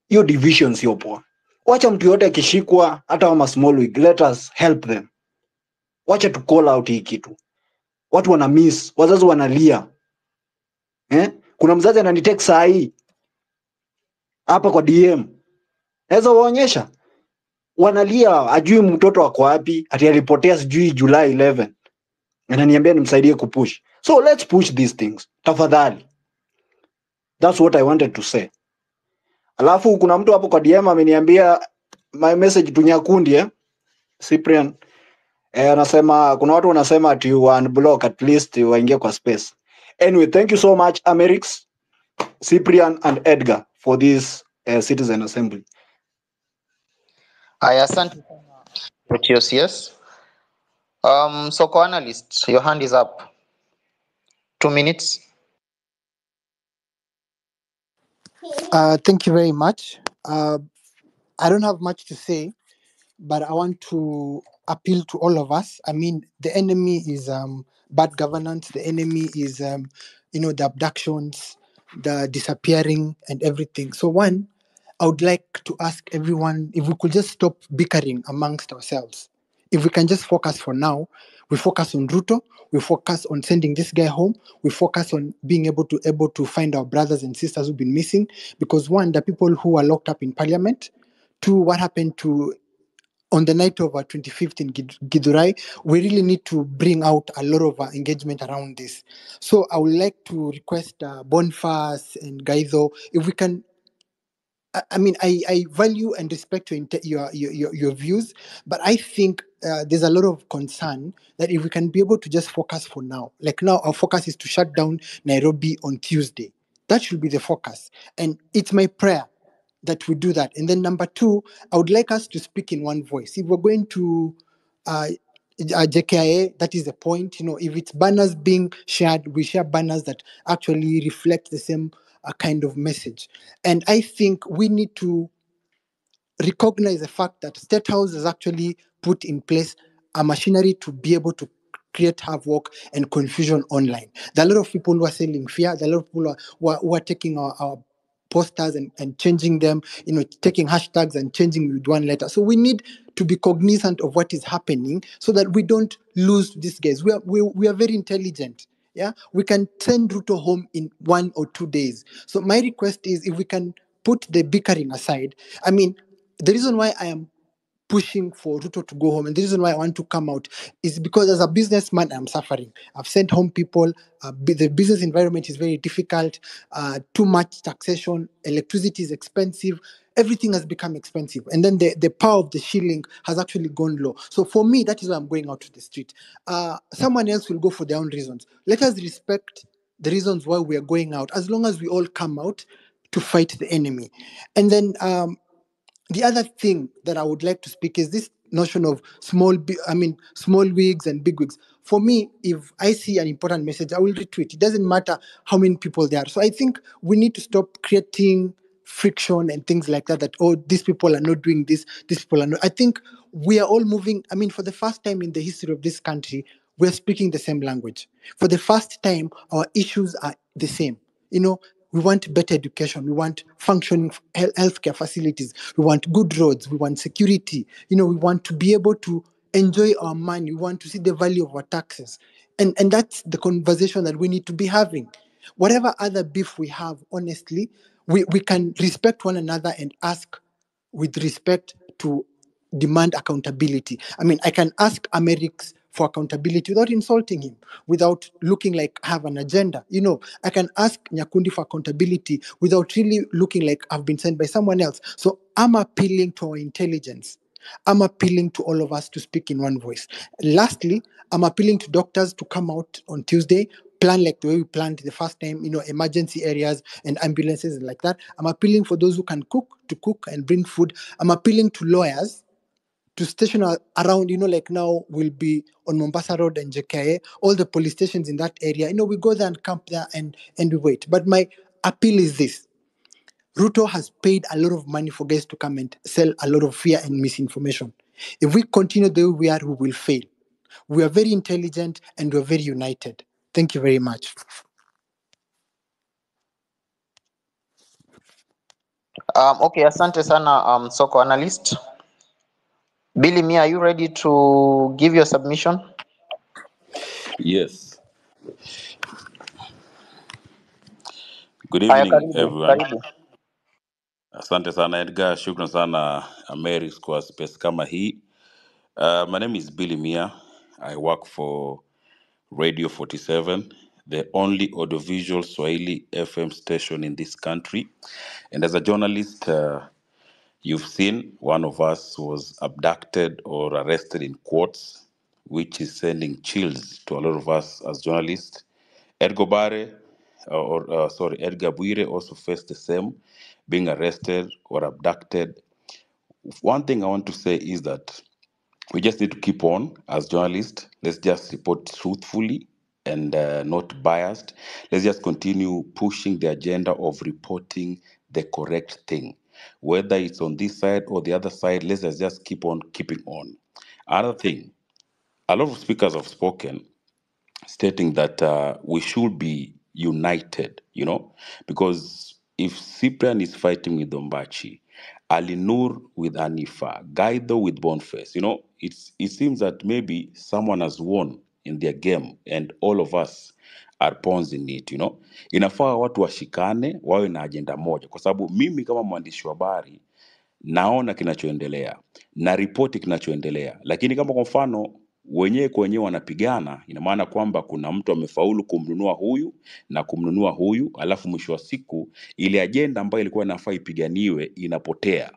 Hiyo division sio poa. Wacha mtu yote akishikwa hata kama small wig, let us help them. Wacha to call out hii kitu. Watu wana miss, wazazi wanalia. Kuna mzazi ananitext saa hii hapa kwa DM. Naweza waonyesha. Wanalia ajui mtoto wako wapi, ati alipotea sijui July 11. Ananiambia nimsaidie kupush. So let's push these things. Tafadhali. That's what I wanted to say. Alafu kuna mtu hapo kwa DM ameniambia my message tunyakundi Cyprian. Anasema kuna watu wanasema ati unblock at least waingie kwa space. Anyway, thank you so much Amerix, Cyprian and Edgar for this citizen assembly. Asante sana. Yes. So co-analyst, your hand is up. 2 minutes. Thank you very much. I don't have much to say, but I want to appeal to all of us. I mean, the enemy is bad governance. The enemy is, the abductions, the disappearing, and everything. So one, I would like to ask everyone if we could just stop bickering amongst ourselves. If we can just focus for now, we focus on Ruto, we focus on sending this guy home, we focus on being able to find our brothers and sisters who've been missing. Because one, the people who are locked up in parliament. Two, what happened to on the night of 25th in Githurai, we really need to bring out a lot of engagement around this. So I would like to request Bonfas and Gaitho, if we can. I mean, I value and respect your views, but I think there's a lot of concern that if we can be able to just focus for now, like now our focus is to shut down Nairobi on Tuesday. That should be the focus. And it's my prayer that we do that. And then number two, I would like us to speak in one voice. If we're going to JKIA, that is the point. If it's banners being shared, we share banners that actually reflect the same kind of message. And I think we need to recognize the fact that State House has actually put in place a machinery to be able to create havoc and confusion online. There are a lot of people who are selling fear. There are a lot of people who are taking our posters and changing them, taking hashtags and changing with one letter. So we need to be cognizant of what is happening so that we don't lose these guys. We are very intelligent. Yeah, we can send Ruto home in 1 or 2 days. So my request is if we can put the bickering aside. I mean, the reason why I am pushing for Ruto to go home, and the reason why I want to come out is because as a businessman, I'm suffering. I've sent home people. The business environment is very difficult. Too much taxation. Electricity is expensive. Everything has become expensive. And then the power of the shilling has actually gone low. So for me, that is why I'm going out to the street. Someone else will go for their own reasons. Let us respect the reasons why we are going out, as long as we all come out to fight the enemy. And then the other thing that I would like to speak is this notion of small wigs and big wigs. For me, if I see an important message, I will retweet. It doesn't matter how many people there are. So I think we need to stop creating friction and things like that, these people are not doing this, these people are not. I think we are all moving. I mean, for the first time in the history of this country, we're speaking the same language. For the first time, our issues are the same. We want better education. We want functioning healthcare facilities. We want good roads. We want security. We want to be able to enjoy our money. We want to see the value of our taxes. And that's the conversation that we need to be having. Whatever other beef we have, honestly, we can respect one another and ask with respect to demand accountability. I mean, I can ask Amerix for accountability without insulting him, without looking like I have an agenda. You know, I can ask Nyakundi for accountability without really looking like I've been sent by someone else. So I'm appealing to our intelligence. I'm appealing to all of us to speak in one voice. Lastly, I'm appealing to doctors to come out on Tuesday, plan like the way we planned the first time, you know, emergency areas and ambulances and like that. I'm appealing for those who can cook to cook and bring food. I'm appealing to lawyers to station around, you know, like now we'll be on Mombasa Road and JKA, all the police stations in that area. You know, we go there and camp there and we wait. But my appeal is this. Ruto has paid a lot of money for guys to come and sell a lot of fear and misinformation. If we continue the way we are, we will fail. We are very intelligent and we're very united. Thank you very much. Okay, asante sana soko analyst. Billy Miya, are you ready to give your submission? Yes. Good Haya, evening, karibu, everyone. karibu. Asante sana Edgar, shukran sana Ameris kwa space kama hii. My name is Billy Miya. I work for Radio 47, the only audiovisual Swahili FM station in this country. And as a journalist, you've seen one of us was abducted or arrested in quotes, which is sending chills to a lot of us as journalists. Edgar Bare, Edgar Buire also faced the same, being arrested or abducted. One thing I want to say is that we just need to keep on as journalists. Let's just report truthfully and not biased. Let's just continue pushing the agenda of reporting the correct thing. Whether it's on this side or the other side, let's just keep on keeping on. Another thing, a lot of speakers have spoken stating that we should be united, because if Cyprian is fighting with Dombachi, Ali Nur with Anifa, Gaitho with Boniface, it seems that maybe someone has won in their game and all of us are pawns in it, Inafaa watu washikane, wawe na agenda moja, kwa sababu mimi kama mwandishi wa habari naona kinachoendelea na ripoti kinachoendelea, lakini kama kwa mfano wenyewe kwa wenyewe wanapigana, ina maana kwamba kuna mtu amefaulu kumnunua huyu na kumnunua huyu, alafu mwisho wa siku ile ajenda ambayo ilikuwa inafaa ipiganiwe inapotea.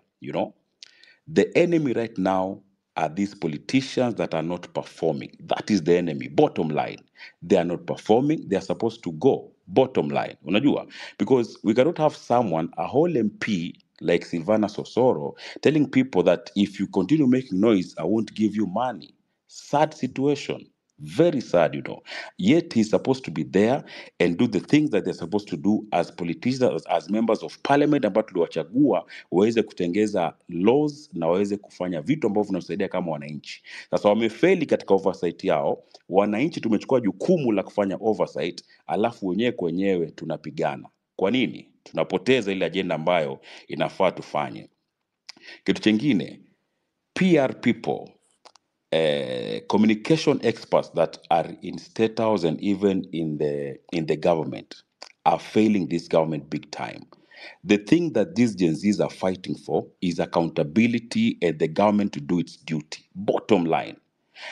The enemy right now are these politicians that are not performing. That is the enemy. Bottom line, they are not performing. They are supposed to go. Bottom line, unajua, because we cannot have someone, a whole MP like Silvana Sosoro, telling people that if you continue making noise, I won't give you money. Sad situation. Very sad, Yet he's supposed to be there and do the things that they're supposed to do as politicians, as members of parliament ambao tuliwachagua waweze kutengeza laws na waweze kufanya vitu ambavyo vinasaidia kama wananchi. Sasa wamefeli katika oversight yao. Wananchi tumechukua jukumu la kufanya oversight, alafu wenyewe kwenyewe tunapigana. Kwa nini? Tunapoteza ile agenda ambayo inafaa tufanye. Kitu chengine, PR people, communication experts that are in state house and even in the government are failing this government big time. The thing that these Gen Zs are fighting for is accountability and the government to do its duty. Bottom line.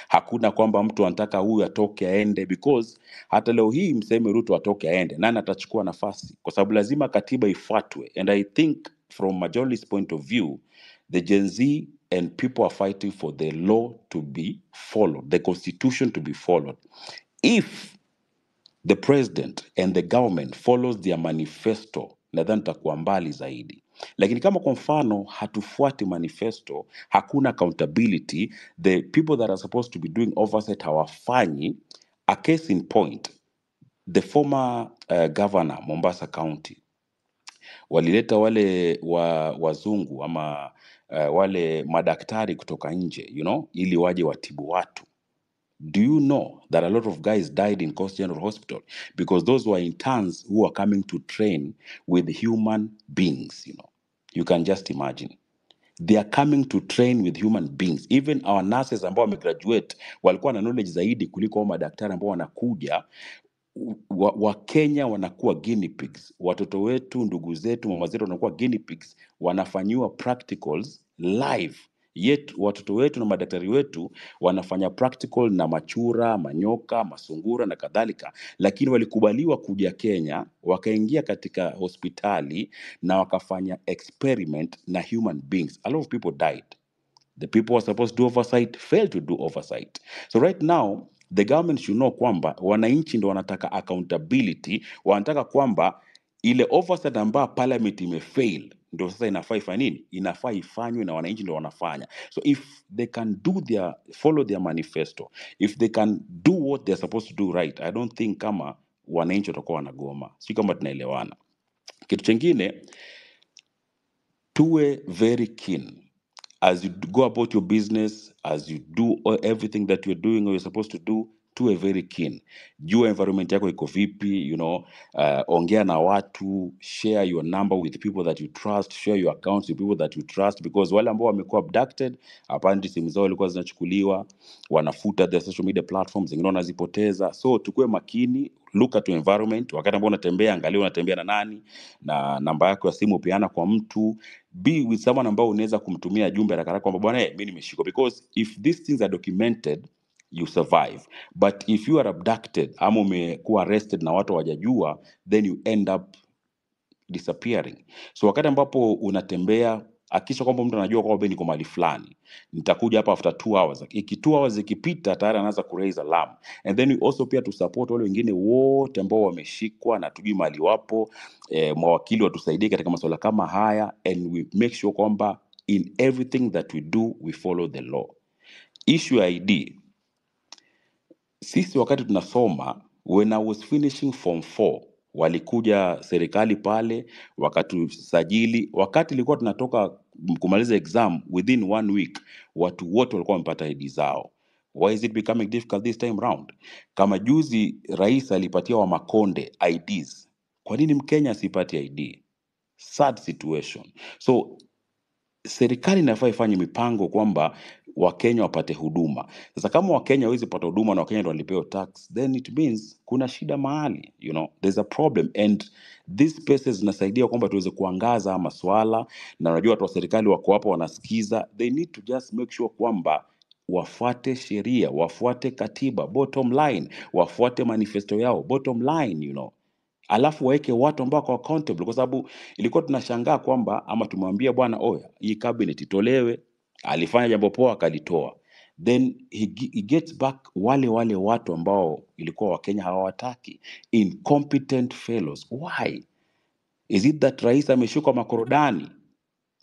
Hakuna kwamba mtu anataka huyu atoke aende, because hata leo hii mseme Ruto atoke aende, nani atachukua nafasi? Kwa sababu lazima katiba ifuatwe. And I think from majority's point of view, the Gen Z and people are fighting for the law to be followed, the constitution to be followed. If the president and the government follows their manifesto, nadhani tutakuwa mbali zaidi. Lakini kama kwa mfano hatufuati manifesto, hakuna accountability, the people that are supposed to be doing oversight hawafanyi. A case in point, the former governor Mombasa County walileta wale wazungu ama wale madaktari kutoka nje, ili waje watibu watu. Do you know that a lot of guys died in Coast General Hospital because those were interns who are coming to train with human beings, You can just imagine. They are coming to train with human beings. Even our nurses ambao wamegraduate walikuwa na knowledge zaidi kuliko hao madaktari ambao wanakuja. Wakenya wanakuwa guinea pigs, watoto wetu, ndugu zetu, mama zetu wanakuwa guinea pigs, wanafanyiwa practicals live. Yet watoto wetu na madaktari wetu wanafanya practical na machura, manyoka, masungura na kadhalika, lakini walikubaliwa kuja Kenya, wakaingia katika hospitali na wakafanya experiment na human beings. A lot of people died. The people who are supposed to do oversight failed to do oversight. So right now, the government should know kwamba wananchi ndo wanataka accountability, wanataka kwamba ile oversight ambayo parliament imefail ndo sasa inafaa ifanye nini? Inafaa ifanywe na wananchi ndo wanafanya. So if they can follow their manifesto, if they can do what they're supposed to do right, I don't think kama wananchi watakuwa wanagoma. Si kama tunaelewana. Kitu chengine, tuwe very keen as you go about your business, as you do everything that you're doing or you're supposed to do, tuwe very keen. Jua environment yako iko vipi, ongea na watu, share your number with people that you trust, share your accounts with people that you trust, because wale ambao wamekuwa abducted, apparently simu zao walikuwa zinachukuliwa, wanafuta the social media platforms, zingine wanazipoteza. So tukue makini, look at your environment. Wakati ambao unatembea, angalia unatembea na nani, na namba yako ya simu upiana kwa mtu. Be with someone ambao unaweza kumtumia jumbe haraka kwamba bwana, mimi nimeshikwa, because if these things are documented, you survive. But if you are abducted ama umekuwa arrested na watu hawajajua, then you end up disappearing. So wakati ambapo unatembea, hakikisha kwamba mtu anajua kwamba niko mahali fulani, nitakuja hapa after 2 hours. 2 hours ikipita, tayari anaanza kuraise alarm. And then we also pia to support wale wengine wote ambao wameshikwa na tujui mahali wapo. Mawakili watusaidie katika masuala kama haya, and we make sure kwamba in everything that we do we follow the law. Issue ya ID, sisi wakati tunasoma, when I was finishing form 4, walikuja serikali pale wakatusajili. Wakati ilikuwa tunatoka kumaliza exam, within 1 week watu wote walikuwa wamepata ID zao. Why is it becoming difficult this time round? Kama juzi rais alipatia wa Makonde IDs, kwa nini Mkenya asipati ID? Sad situation. So serikali inafaa ifanye mipango kwamba Wakenya wapate huduma. Sasa kama Wakenya hawezi pata huduma na Wakenya ndio walipewa tax, then it means kuna shida mahali, there's a problem, and these spaces zinasaidia kwamba tuweze kuangaza maswala, na unajua watu wa serikali wako hapa wanasikiza. They need to just make sure kwamba wafuate sheria, wafuate katiba, bottom line, wafuate manifesto yao, bottom line. Alafu waweke watu ambao wako accountable, kwa sababu ilikuwa tunashangaa kwamba ama tumwambia bwana, oya, hii cabinet itolewe, alifanya jambo poa akalitoa, then he gets back wale watu ambao ilikuwa Wakenya hawawataki, incompetent fellows. Why is it that rais ameshikwa makorodani?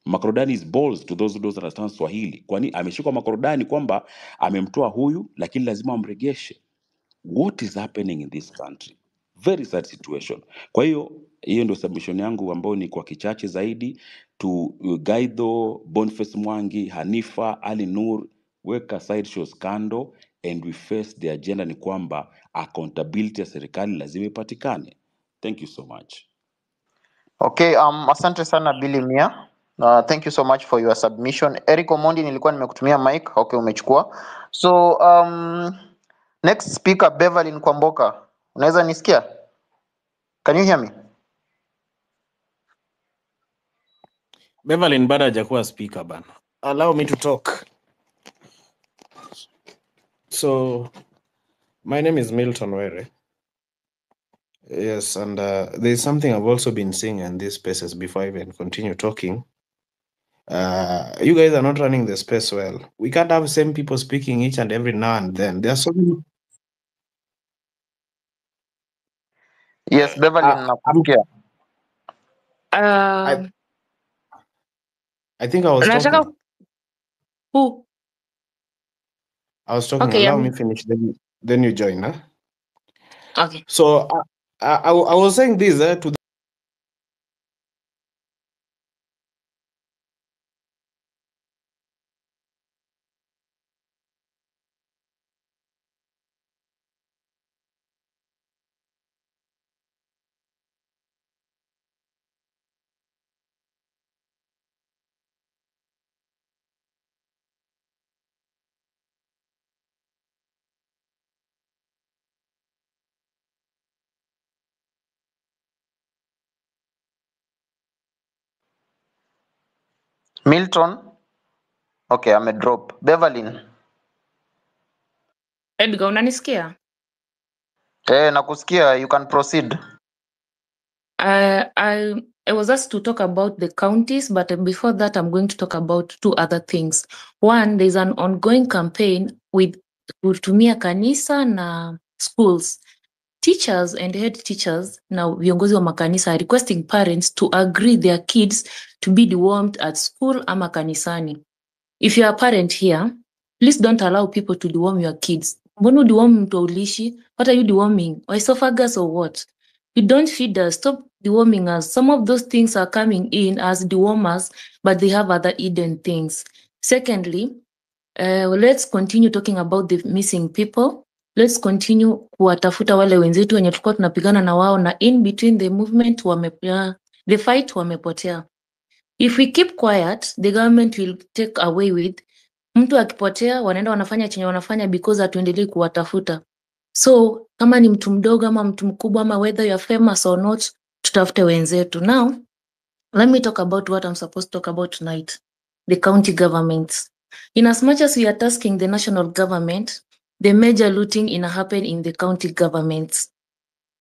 Makorodani is balls to those who don't understand Swahili. Kwani ameshikwa makorodani kwamba amemtoa huyu lakini lazima amregeshe? What is happening in this country? Very sad situation. Kwa hiyo ndio submission yangu ambayo ni kwa kichache zaidi. To Gaitho, Boniface Mwangi, Hanifa, Ali Nur, weka side shows kando, and we face the agenda, ni kwamba accountability ya serikali lazima ipatikane. Thank you so much. Okay, asante sana Billy Miya. Thank you so much for your submission. Eric Omondi, nilikuwa nimekutumia mic. Okay, umechukua. So next speaker Beverly Kwamboka. Unaweza nisikia? Can you hear me? Beverly bado hajakuwa speaker bana. Allow me to talk. So my name is Milton Were. Yes, and there's something I've also been saying in these spaces before I even continue talking. You guys are not running the space well. We can't have same people speaking each and every now and then. There are so many. Yes, Beverly nakusikia. I think I was talking. Who? I was talking. Okay, Allow me finish. Then you join, huh? Okay. So I was saying this to Milton. Okay, amedrop. Beverlyn. Edgar, unanisikia? Nakusikia, you can proceed. I was asked to talk about the counties, but before that, I'm going to talk about two other things. One, there's an ongoing campaign with kutumia kanisa na schools. Teachers and head teachers na viongozi wa makanisa are requesting parents to agree their kids to be dewormed at school ama kanisani. If you are a parent here, please don't allow people to deworm your kids. Mbona deworm mtu ulishi? What are you deworming? Esophagus or what? You don't feed us. Stop deworming us. Some of those things are coming in as dewormers, but they have other hidden things. Secondly, let's continue talking about the missing people. Let's continue kuwatafuta wale wenzetu wenye tulikuwa tunapigana na wao na in between the movement the fight wamepotea. If we keep quiet, the government will take away with mtu akipotea wanaenda wanafanya chenye wanafanya because hatuendelei kuwatafuta. So kama ni mtu mdogo ama mtu mkubwa ama whether you are famous or not, tutafute wenzetu. Now, let me talk about what I'm supposed to talk about tonight. The county governments. In as much as we are tasking the national government, the major looting happen in the county governments.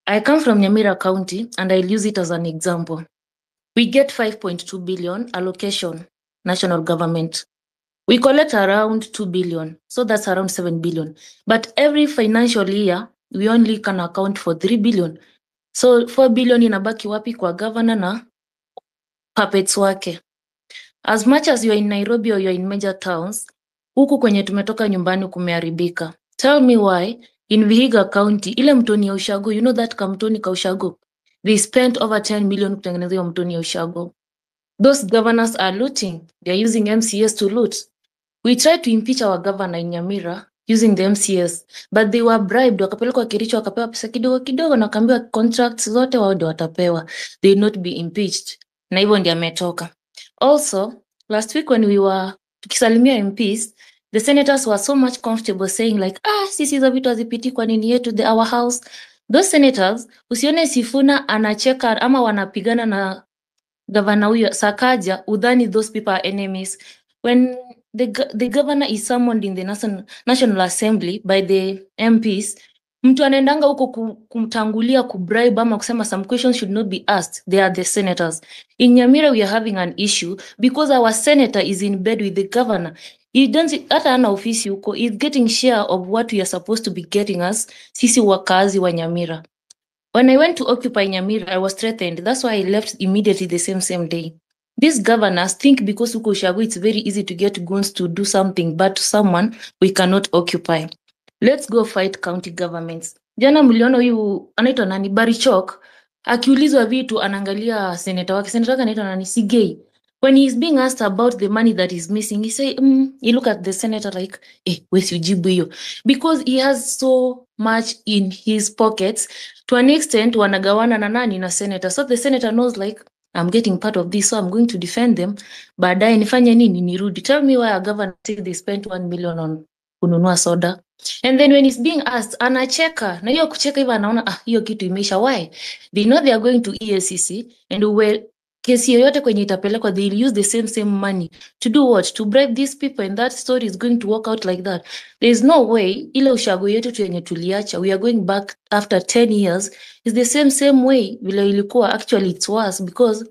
I come from Nyamira County and I'll use it as an example. We get 5.2 billion allocation, national government. We collect around 2 billion, so that's around 7 billion. But every financial year, we only can account for 3 billion. So 4 billion inabaki wapi kwa governor na puppets wake. As much as you're in Nairobi or you're in major towns, huku kwenye tumetoka nyumbani kumeharibika. Tell me why in Vihiga County, ile mtoni ya ushago, you know that kamtoni ka ushago, they spent over 10 million kutengeneza hiyo mtoni ya ushago. Those governors are looting. They're using MCS to loot. We tried to impeach our governor in Nyamira using the MCS, but they were bribed. Wakapelekwa Kericho, wakapewa pesa kidogo kidogo na wakaambiwa contracts zote wao ndio watapewa. They will not be impeached. Na hivyo ndio ametoka. Also, last week when we were tukisalimia MPs, the senators were so much comfortable saying like, sisi hizo vitu hazipiti kwa nini yetu, our house. Those senators, usione Sifuna anacheka ama wanapigana na governor huyo Sakaja, udhani those people are enemies. When the governor is summoned in the National Assembly by the MPs, mtu anaendanga huko kumtangulia kubribe ama kusema some questions should not be asked. They are the senators. In Nyamira, we are having an issue because our senator is in bed with the governor. He doesn't, hata ana ofisi huko, he's getting share of what we are supposed to be getting us, sisi wakazi wa Nyamira. When I went to occupy Nyamira, I was threatened. That's why I left immediately the same day. These governors think because uko Ushago, it's very easy to get goons to do something, but to someone we cannot occupy. Let's go fight county governments. Jana mliona huyu anaitwa nani Barichok akiulizwa vitu anaangalia senator wake. Senator wake anaitwa nani Sigei. When he's being asked about the money that is missing, he say, he look at the senator like, where's ujibu hiyo? Because he has so much in his pockets to an extent wanagawana na nani na senator. So the senator knows like, I'm getting part of this, so I'm going to defend them. Baadaye nifanye nini nirudi. Tell me why a governor say they spent 1 million on kununua soda. And then when he's being asked, anacheka. Na hiyo kucheka hivi anaona, hiyo kitu imeisha. Why? They know they are going to EACC and kesi yoyote kwenye itapelekwa, they'll use the same money to do what? To bribe these people, and that story is going to work out like that. There's no way ile ushago yetu tuyenye tuliacha, we are going back after 10 years, is the same way vile ilikuwa. Actually it's worse because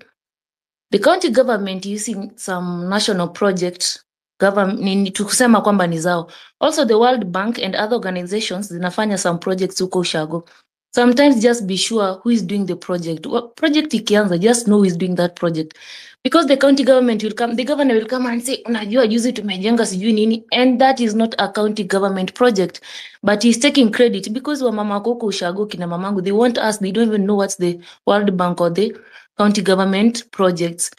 the county government using some national project government tukusema kwamba ni zao. Also the World Bank and other organizations zinafanya some projects huko ushago. Sometimes just be sure who is doing the project. Project ikianza, just know who is doing that project. Because the county government will come, the governor will come and say, unajua juzi tumejenga sijui nini, and that is not a county government project. But he's taking credit because wa mama koko ushago kina mamangu, they want us, they don't even know what's the World Bank or the county government projects.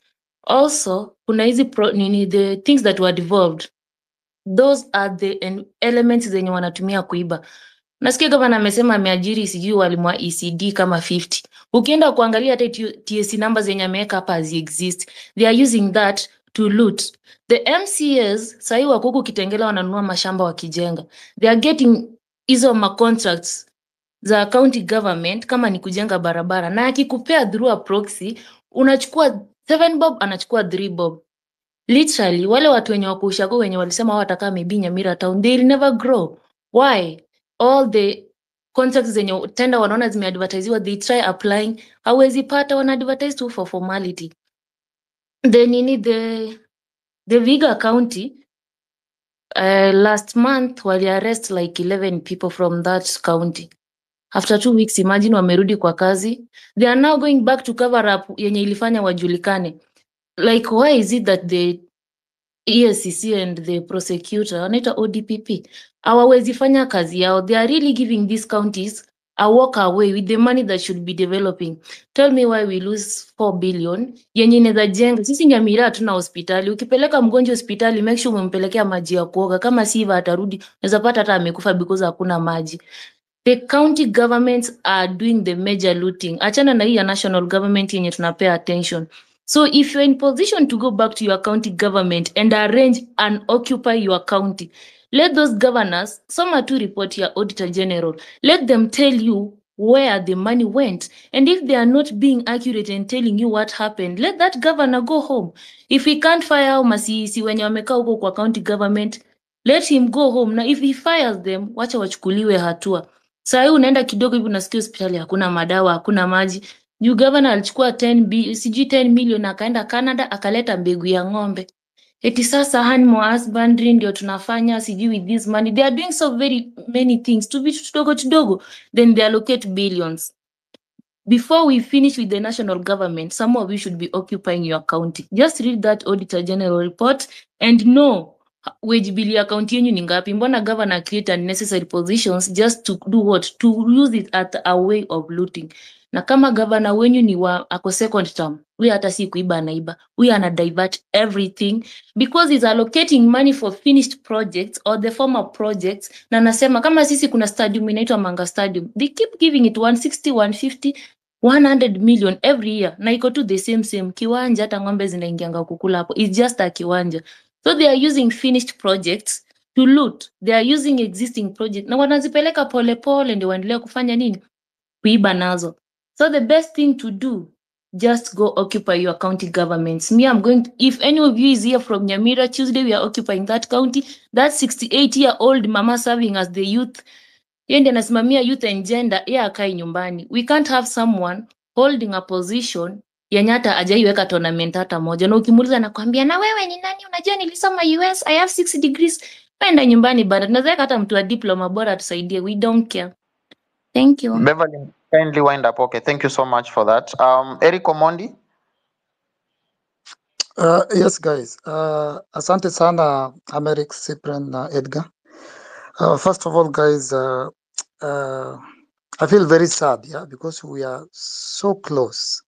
Also, kuna hizi the things that were devolved. Those are the elements zenye wanatumia kuiba. Nasikia gavana amesema ameajiri sijui walimu wa ECD kama 50. Ukienda kuangalia hata TSC numbers zenye ameweka hapa exist. They are using that to loot. The MCAs sahi wako huku Kitengela wananunua mashamba wakijenga. They are getting hizo contracts za county government kama ni kujenga barabara. Na akikupea through a proxy, unachukua 7 bob, anachukua 3 bob. Literally, wale watu wenye wako ushago wenye walisema watakaa maybe Nyamira town, they'll never grow. Why? All the contracts zenye tenda wanaona zimeadvertisiwa, they try applying, hawezi pata, wana advertise tu for formality. Then you need the Viga County, last month wali arrest like 11 people from that county. After 2 weeks, imagine wamerudi kwa kazi. They are now going back to cover up yenye ilifanya wajulikane. Like, why is it that the ESCC and the prosecutor, wanaita ODPP, hawawezi fanya kazi yao? They are really giving these counties a walk away with the money that should be developing. Tell me why we lose 4 billion yenye inaweza jenga. Sisi Nyamira hatuna hospitali. Ukipeleka mgonjwa hospitali, make sure umempelekea maji ya kuoga. Kama si hivyo atarudi, unaweza pata hata amekufa because hakuna maji. The county governments are doing the major looting. Achana na hii ya national government yenye tunapea attention. So if you're in position to go back to your county government and arrange and occupy your county, let those governors, soma tu report your auditor general, let them tell you where the money went. And if they are not being accurate and telling you what happened, let that governor go home. If he can't fire masisi wenye wamekaa huko kwa county government, let him go home. Na if he fires them, wacha wachukuliwe hatua. Saa hii unaenda kidogo hivi unasikia hospitali hakuna madawa, hakuna maji. New governor alichukua 10 million akaenda Canada akaleta mbegu ya ng'ombe. Eti sasa animal husbandry ndio tunafanya sijui with this money. They are doing so very many things to be tudogo. Then they allocate billions. Before we finish with the national government, some of you should be occupying your county. Just read that Auditor General report and know wage bill ya county yenyu ni ngapi. Mbona governor create unnecessary positions just to do what? To use it at a way of looting. Na kama governor wenyu ni wa ako second term, huyu hata si kuiba anaiba. Huyu ana divert everything because he's allocating money for finished projects or the former projects. Na nasema kama sisi kuna stadium inaitwa Manga Stadium. They keep giving it 160, 150, 100 million every year. Na iko tu the same. Kiwanja hata ng'ombe zinaingianga kukula hapo. It's just a kiwanja. So they are using finished projects to loot. They are using existing projects. Na wanazipeleka pole ndio waendelea kufanya nini? Kuiba nazo. So the best thing to do, just go occupy your county governments. Me, I'm going to, if any of you is here from Nyamira, Tuesday we are occupying that county. That 68-year-old mama serving as the youth, yeye ndiye anasimamia youth and gender, yeye akai nyumbani. We can't have someone holding a position yenye hata hajaiweka tournament hata moja. Na ukimuuliza anakuambia na wewe ni nani? Unajua nilisoma US, I have 6 degrees. Penda nyumbani bana. Tunaweza hata mtu wa diploma bora tusaidie. We don't care. Thank you. Beverly, kindly wind up. Okay, thank you so much for that. Eric Omondi. Yes, guys. Asante sana, Americ, Cyprian, Edgar. First of all, guys, I feel very sad, because we are so close.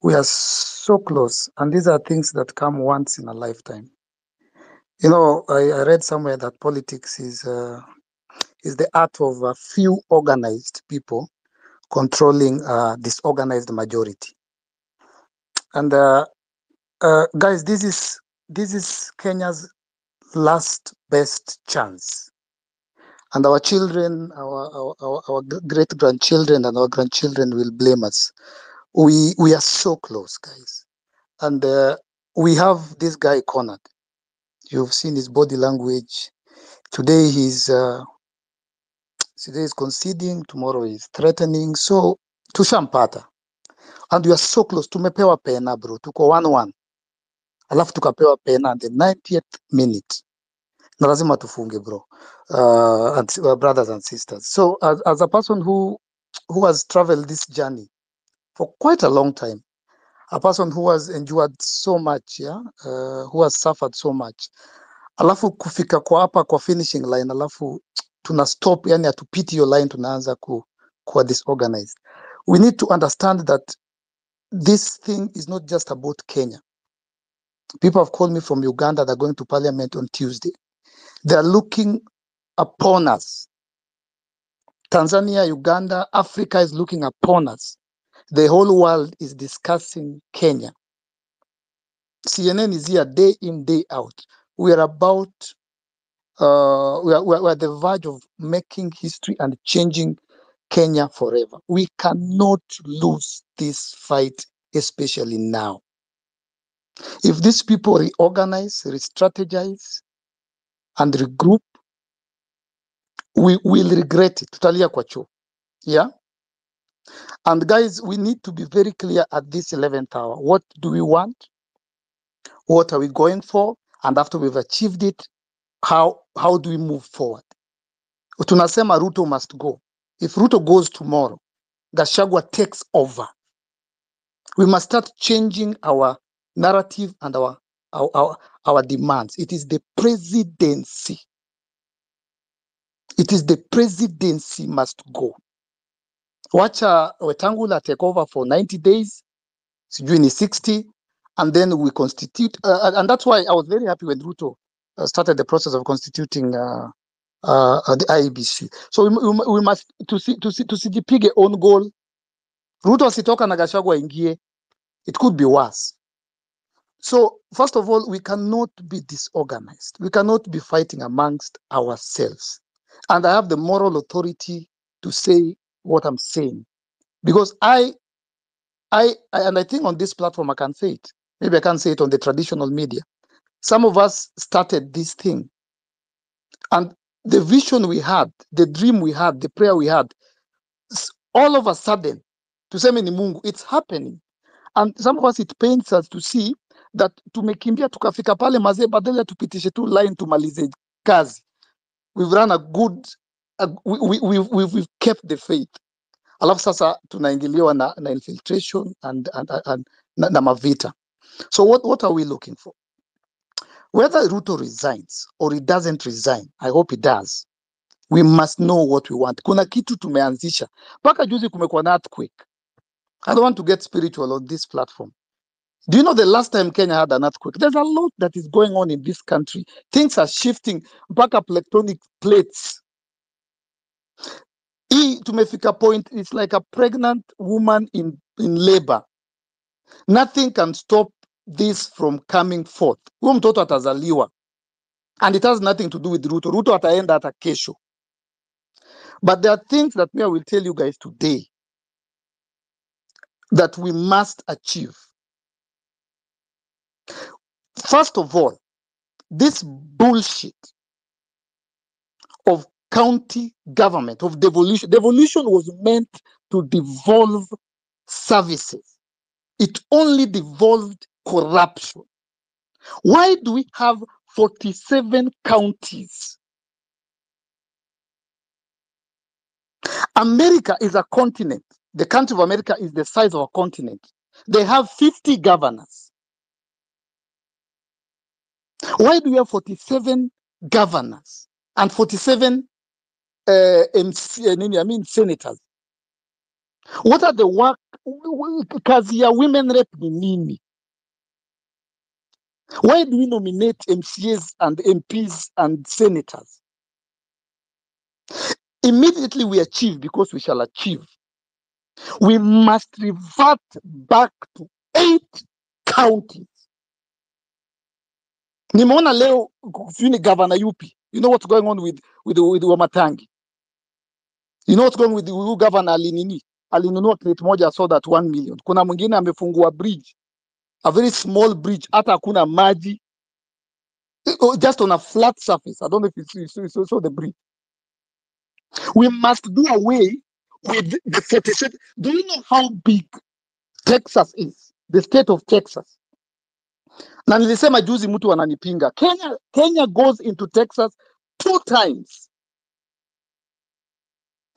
We are so close, and these are things that come once in a lifetime. You know, I read somewhere that politics is the art of a few organized people controlling disorganized majority. And guys, this is Kenya's last best chance, and our children, our great grandchildren and our grandchildren will blame us. We are so close, guys, and we have this guy cornered. You've seen his body language. Today he's conceding, tomorrow he's threatening. So tushampata, and we are so close. Tumepewa pena bro, tuko 1-1, alafu tukapewa pena at the 90th minute. Na lazima tufunge bro, brothers and sisters. So as a person who has traveled this journey for quite a long time, a person who has endured so much, who has suffered so much, alafu kufika kwa hapa kwa finishing line, alafu tuna stop, yani atupiti your line, tunaanza kuwa disorganized. We need to understand that this thing is not just about Kenya. People have called me from Uganda. They're going to parliament on Tuesday. They're looking upon us. Tanzania, Uganda, Africa is looking upon us. The whole world is discussing Kenya. CNN is here day in, day out. We are about, we are at the verge of making history and changing Kenya forever. We cannot lose this fight, especially now. If these people reorganize, re-strategize, and regroup, we will regret it. Tutalia kwa choo. Yeah? And guys, we need to be very clear at this 11th hour. What do we want? What are we going for? And after we've achieved it, how do we move forward? Tunasema Ruto must go. If Ruto goes tomorrow, Gachagua takes over. We must start changing our narrative and our demands. It is the presidency. It is the presidency must go. Wacha Wetangula take over for 90 days, sijui ni 60, and then we constitute. And that's why I was very happy when Ruto started the process of constituting the IEBC. So we must tusijipige own goal. Ruto asitoka na Gachagua ingie. It could be worse. So first of all, we cannot be disorganized. We cannot be fighting amongst ourselves. And I have the moral authority to say what I'm saying. Because I think on this platform I can say it. Maybe I can't say it on the traditional media. Some of us started this thing. And the vision we had, the dream we had, the prayer we had, all of a sudden, tuseme ni Mungu, it's happening. And some of us, it pains us to see that tumekimbia tukafika pale mazee, badala ya tupitishe tu line tumalize kazi. We've run a good, we've kept the faith. Alafu sasa tunaingiliwa na infiltration and na mavita. So what are we looking for? Whether Ruto resigns or he doesn't resign, I hope he does. We must know what we want. Kuna kitu tumeanzisha. Paka juzi kumekuwa na earthquake. I don't want to get spiritual on this platform. Do you know the last time Kenya had an earthquake? There's a lot that is going on in this country. Things are shifting. Back up tectonic plates. Tumefika point, it's like a pregnant woman in labor. Nothing can stop this from coming forth. Huyo mtoto atazaliwa. And it has nothing to do with Ruto. Ruto ataenda hata kesho. But there are things that I will tell you guys today that we must achieve. First of all, this bullshit of county government, of devolution. Devolution was meant to devolve services. It only devolved corruption. Why do we have 47 counties? America is a continent. The country of America is the size of a continent. They have 50 governors. Why do we have 47 governors and 47 senators? What are the work? Kazi ya women rep ni nini? Why do we nominate MCAs and MPs and senators? Immediately we achieve, because we shall achieve. We must revert back to 8 counties. Nimeona leo kufini governor yupi. You know what's going on with Wamatangi? You know what's going on with the governor alinunua crate moja, saw that 1 million. Kuna mwingine amefungua bridge, a very small bridge, hata hakuna maji, just on a flat surface. I don't know if you saw the bridge. We must do away with the 47. Do you know how big Texas is? The state of Texas. Na nilisema juzi mtu ananipinga. Kenya goes into Texas 2 times.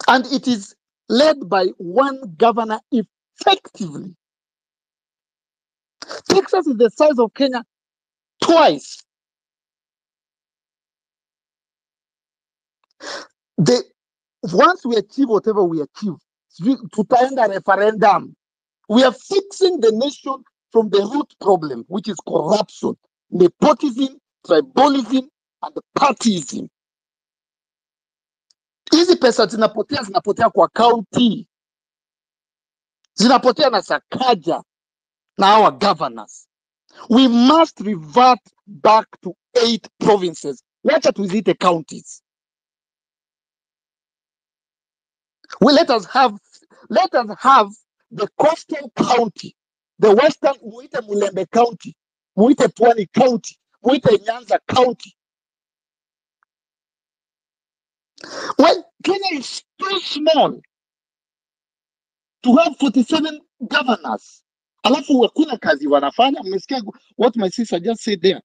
And it is led by 1 governor effectively. Texas is the size of Kenya twice. Once we achieve whatever we achieve, tutaenda referendum. We are fixing the nation from the root problem, which is corruption, nepotism, tribalism, and partyism. Hizi pesa zinapotea kwa county. Zinapotea na Sakaja na our governors. We must revert back to 8 provinces. Wacha tuzite counties. Let us have the coastal county, the western Mulembe County, muite Pwani County, muite Nyanza County. Well, Kenya is too small to have 47 governors. Alafu hakuna kazi wanafanya. Mmesikia what my sister just said there.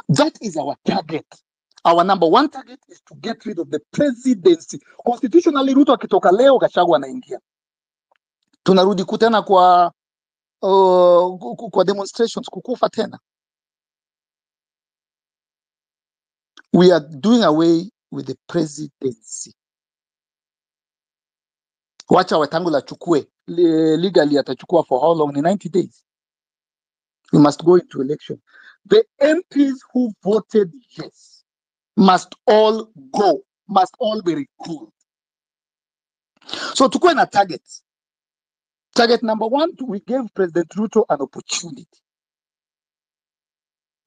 That is our target. Our number one target is to get rid of the presidency. Constitutionally, Ruto akitoka leo, Gachagua anaingia. Tunarudi kutena kwa demonstrations, kukufa tena. We are doing away with the presidency. Wacha Wetangula chukue. Legally atachukua for how long? In 90 days. We must go into election. The MPs who voted yes must all go, must all be recalled. So tukue na targets. Target number one, we gave President Ruto an opportunity.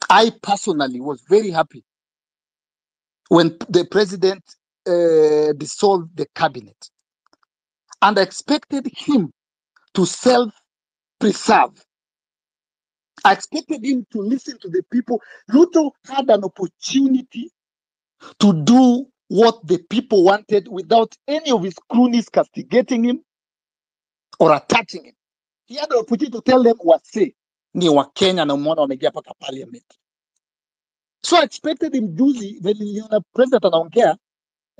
I personally was very happy when the president dissolved the cabinet, and I expected him to self-preserve. I expected him to listen to the people. Ruto had an opportunity to do what the people wanted without any of his cronies castigating him or attacking him. He had the opportunity to tell them what say ni wa Kenya na umeona wameingia paka parliament. So I expected him juzi when the president anaongea,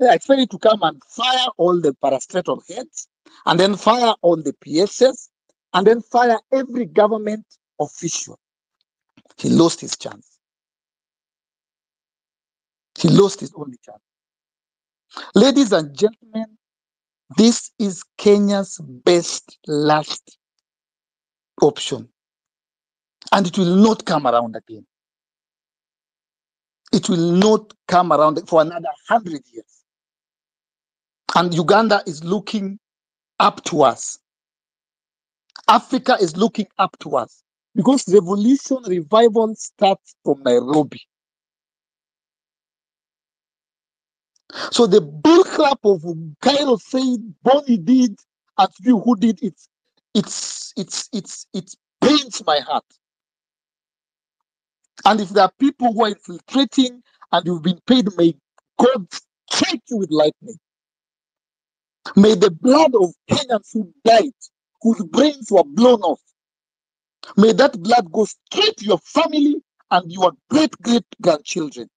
I expected him to come and fire all the parastatal heads, and then fire all the PSS, and then fire every government official. He lost his chance. He lost his only chance. Ladies and gentlemen, this is Kenya's best last option. And it will not come around again. It will not come around for another 100 years. And Uganda is looking up to us. Africa is looking up to us. Because revolution, revival starts from Nairobi. So the bullcrap of Cairo saying Bonnie did and you who did it, it pains my heart. And if there are people who are infiltrating and you've been paid, may God strike you with lightning. May the blood of Kenyans who died, whose brains were blown off, may that blood go straight to your family and your great-great-grandchildren.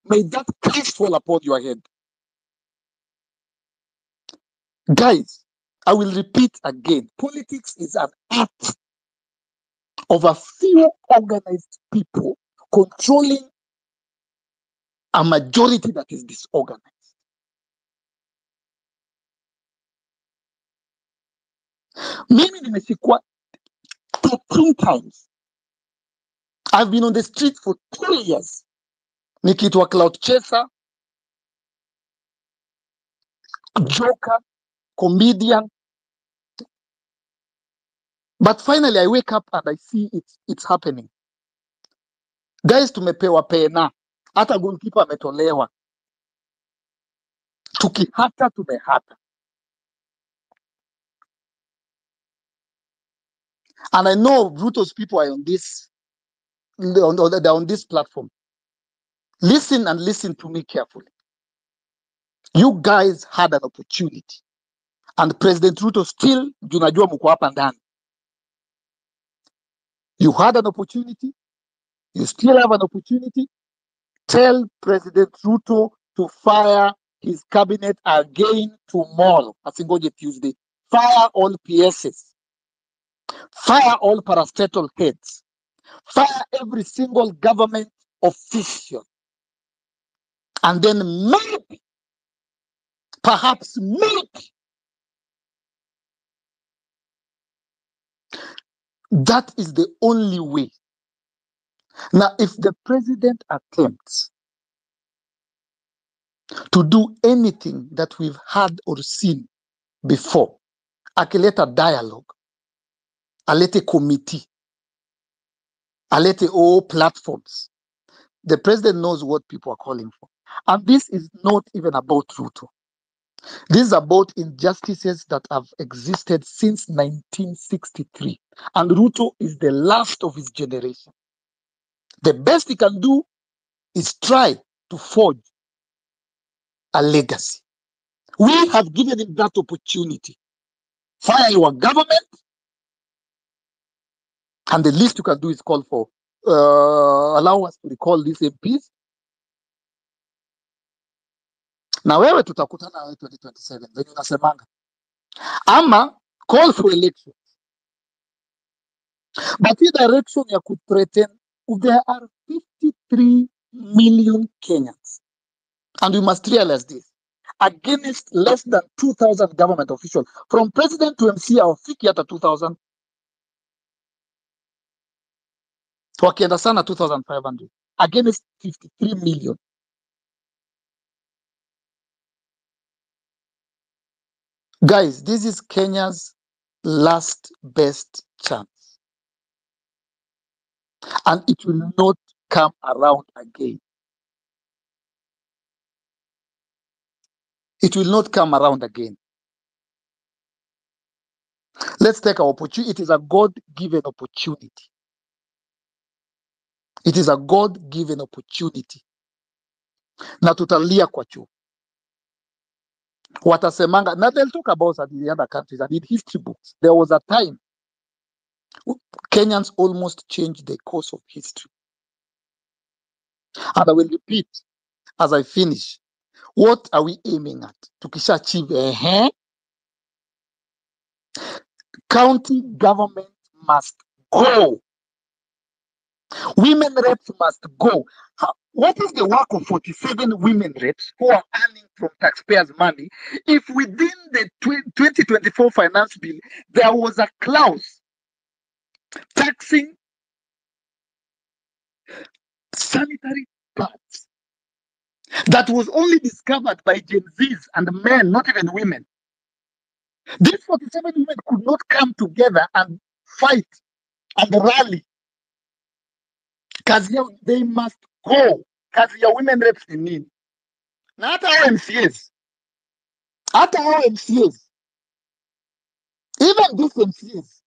May that curse fall upon your head. Guys, I will repeat again. Politics is an act of a few organized people controlling a majority that is disorganized. Mimi nimeshikwa 13 times. I've been on the street for 2 years. Nikiitwa cloud chaser, joker, comedian. But finally I wake up and I see it's happening. Guys, tumepewa pena. Hata goalkeeper ametolewa. Tukihata tumehata. And I know Ruto's people are on this, they're on this platform. Listen and listen to me carefully. You guys had an opportunity. And President Ruto still, junajua mko hapa ndani. You had an opportunity. You still have an opportunity. Tell President Ruto to fire his cabinet again tomorrow. Asingoje Tuesday. Fire all PSs. Fire all parastatal heads. Fire every single government official. And then maybe, perhaps maybe, that is the only way. Now, if the president attempts to do anything that we've had or seen before, akileta dialogue, alete committee, alete all platforms, the president knows what people are calling for. And this is not even about Ruto. This is about injustices that have existed since 1963. And Ruto is the last of his generation. The best he can do is try to forge a legacy. We have given him that opportunity. Fire your government, and the least you can do is call for, allow us to recall these MPs. Na wewe tutakutana wewe 2027 venye unasemanga, ama call for election. But in direction ya kuthreaten, there are 53 million Kenyans, and we must realize this, against less than 2,000 government officials, from president to MC hawafiki hata 2,000, wakienda sana 2,500, against 53 million. Guys, this is Kenya's last best chance, and it will not come around again. It will not come around again. Let's take our opportunity. It is a God-given opportunity. It is a God-given opportunity. Na tutalia kwa chuo. Watasemanga, now they'll talk about that in the other countries and in history books. There was a time Kenyans almost changed the course of history. And I will repeat as I finish. What are we aiming at? Tukisha achieve, county government must go. Women reps must go. What is the work of 47 women reps who are earning from taxpayers' money if within the 2024 finance bill there was a clause taxing sanitary pads that was only discovered by Gen Zs and men, not even women? These 47 women could not come together and fight and rally. Kazi yao, they must go. Kazi ya women reps ni nini? Na hata hao MCAs. Even these MCAs,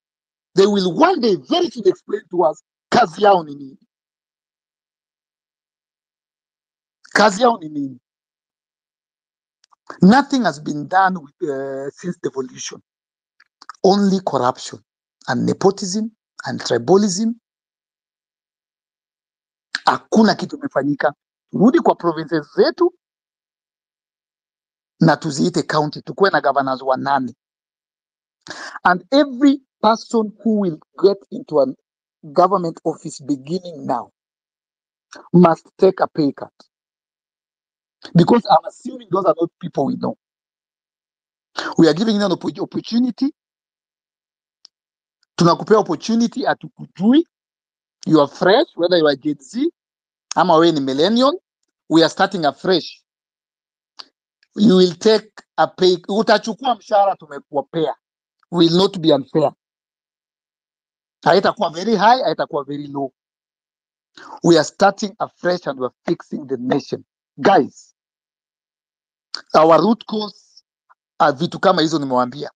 they will one day very soon explain to us kazi yao ni nini. Kazi yao ni nini. Nothing has been done with, since devolution. Only corruption and nepotism and tribalism. Hakuna kitu imefanyika. Rudi kwa provinces zetu na tuziite county, tukuwe na governors wa 8. And every person who will get into a government office beginning now must take a pay cut. Because I'm assuming those are not people we know. We are giving them an opportunity. Tunakupea opportunity, atukujui. You are fresh, whether you are Gen Z, ama wewe ni millennial. We are starting afresh. You will take a pay. Utachukua mshahara tumekuwapea. Will not be unfair. Haitakuwa very high, haitakuwa very low. We are starting afresh and we are fixing the nation. Guys, our root cause are vitu kama hizo nimewambia.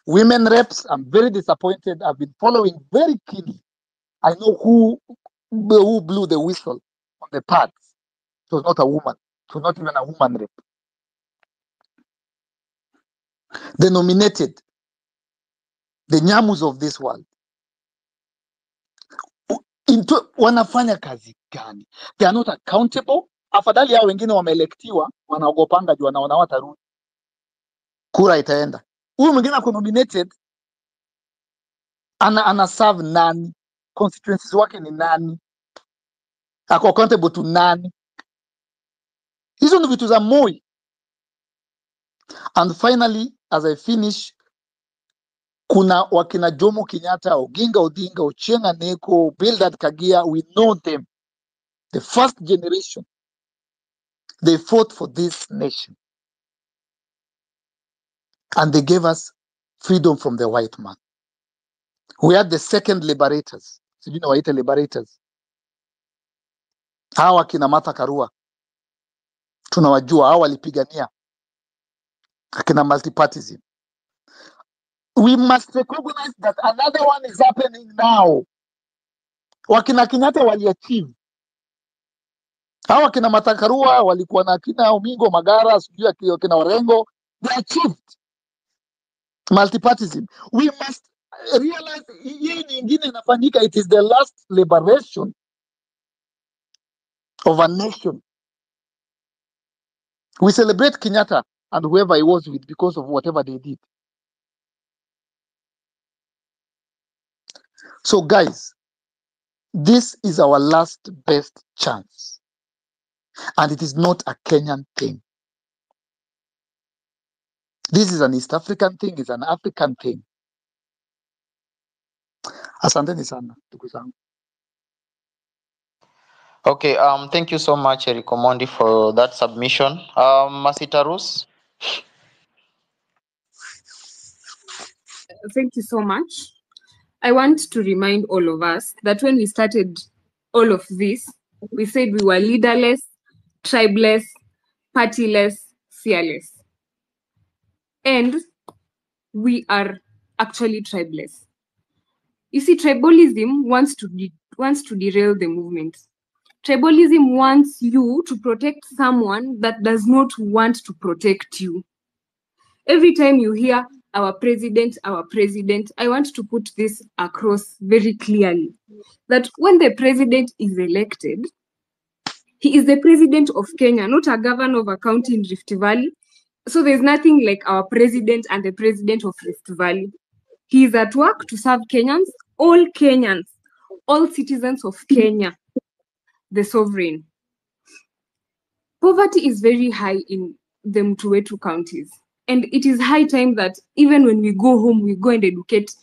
Women reps, I'm very disappointed. I've been following very keenly. I know who blew the whistle on the pads. It was not a woman. It was not even a woman rep. They nominated the nyamus of this world. Wanafanya kazi gani? They are not accountable. Afadhali hao wengine wameelektiwa, wanaogopanga juu wanaona watarudi. Kura itaenda. Huyu mwingine ako nominated, ana serve nani? Constituencies wake ni nani? Ako accountable to nani? Hizo ni vitu za Moi. And finally, as I finish, kuna wakina Jomo Kenyatta, Oginga Odinga, Ochieng Aneko, Bildad Kagia, we know them. The first generation, they fought for this nation. And they gave us freedom from the white man. We had the second liberators. Sijui na waite liberators. Hawa kina Martha Karua. Tunawajua, hawa walipigania akina multipartism. We must recognize that another one is happening now. Wakina Kenyatta waliachieve. Hawa kina Matakarua walikuwa na kina Omingo Magara, sijui akina Orengo, they achieved multipartism. We must realize hii nyingine inafanyika, it is the last liberation of a nation. We celebrate Kenyatta and whoever he was with because of whatever they did. So guys, this is our last best chance. And it is not a Kenyan thing. This is an East African thing, it's an African thing. Asanteni sana, ndugu zangu. Okay, thank you so much, Eric Omondi, for that submission. Tarus. Thank you so much. I want to remind all of us that when we started all of this, we said we were leaderless, tribeless, partyless, fearless. And we are actually tribeless. You see, tribalism wants to derail the movement. Tribalism wants you to protect someone that does not want to protect you. Every time you hear our president, I want to put this across very clearly, that when the president is elected, he is the president of Kenya, not a governor of a county in Rift Valley. So there's nothing like our president and the president of Rift Valley. He is at work to serve Kenyans, all citizens of Kenya, the sovereign. Poverty is very high in the Mutembei counties. And it is high time that even when we go home, we go and educate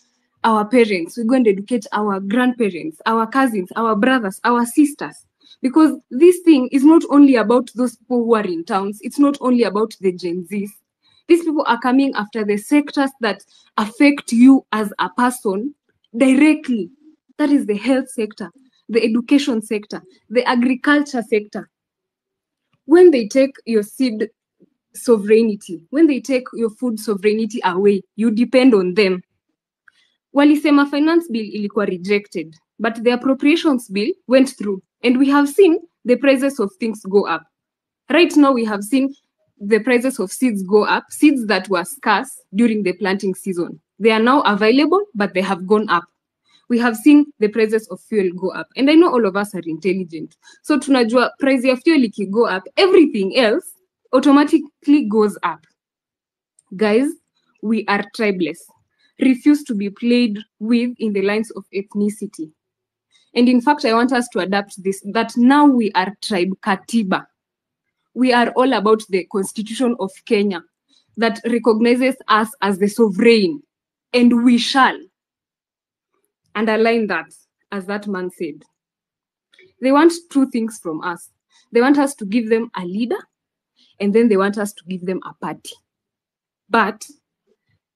our parents, we go and educate our grandparents, our cousins, our brothers, our sisters. Because this thing is not only about those people who are in towns, it's not only about the Gen Zs. These people are coming after the sectors that affect you as a person directly. That is the health sector, the education sector, the agriculture sector. When they take your seed sovereignty, when they take your food sovereignty away, you depend on them. Walisema finance bill ilikuwa rejected, but the appropriations bill went through, and we have seen the prices of things go up. Right now, we have seen the prices of seeds go up, seeds that were scarce during the planting season. They are now available, but they have gone up. We have seen the prices of fuel go up. And I know all of us are intelligent. So tunajua price of fuel iki go up, everything else automatically goes up. Guys, we are tribeless. Refuse to be played with in the lines of ethnicity. And in fact, I want us to adapt this, that now we are tribe katiba. We are all about the Constitution of Kenya that recognizes us as the sovereign, and we shall underline that, as that man said. They want two things from us. They want us to give them a leader, and then they want us to give them a party. But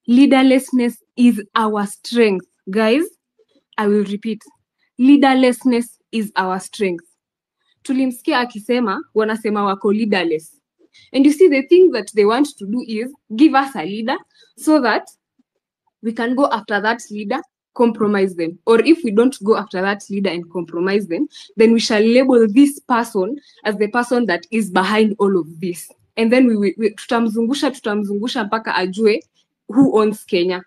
leaderlessness is our strength. Guys, I will repeat. Leaderlessness is our strength. Tulimsikia akisema, wanasema wako leaderless. And you see, the thing that they want to do is give us a leader so that we can go after that leader, compromise them. Or if we don't go after that leader and compromise them, then we shall label this person as the person that is behind all of this. And then we tutamzungusha mpaka ajue who owns Kenya.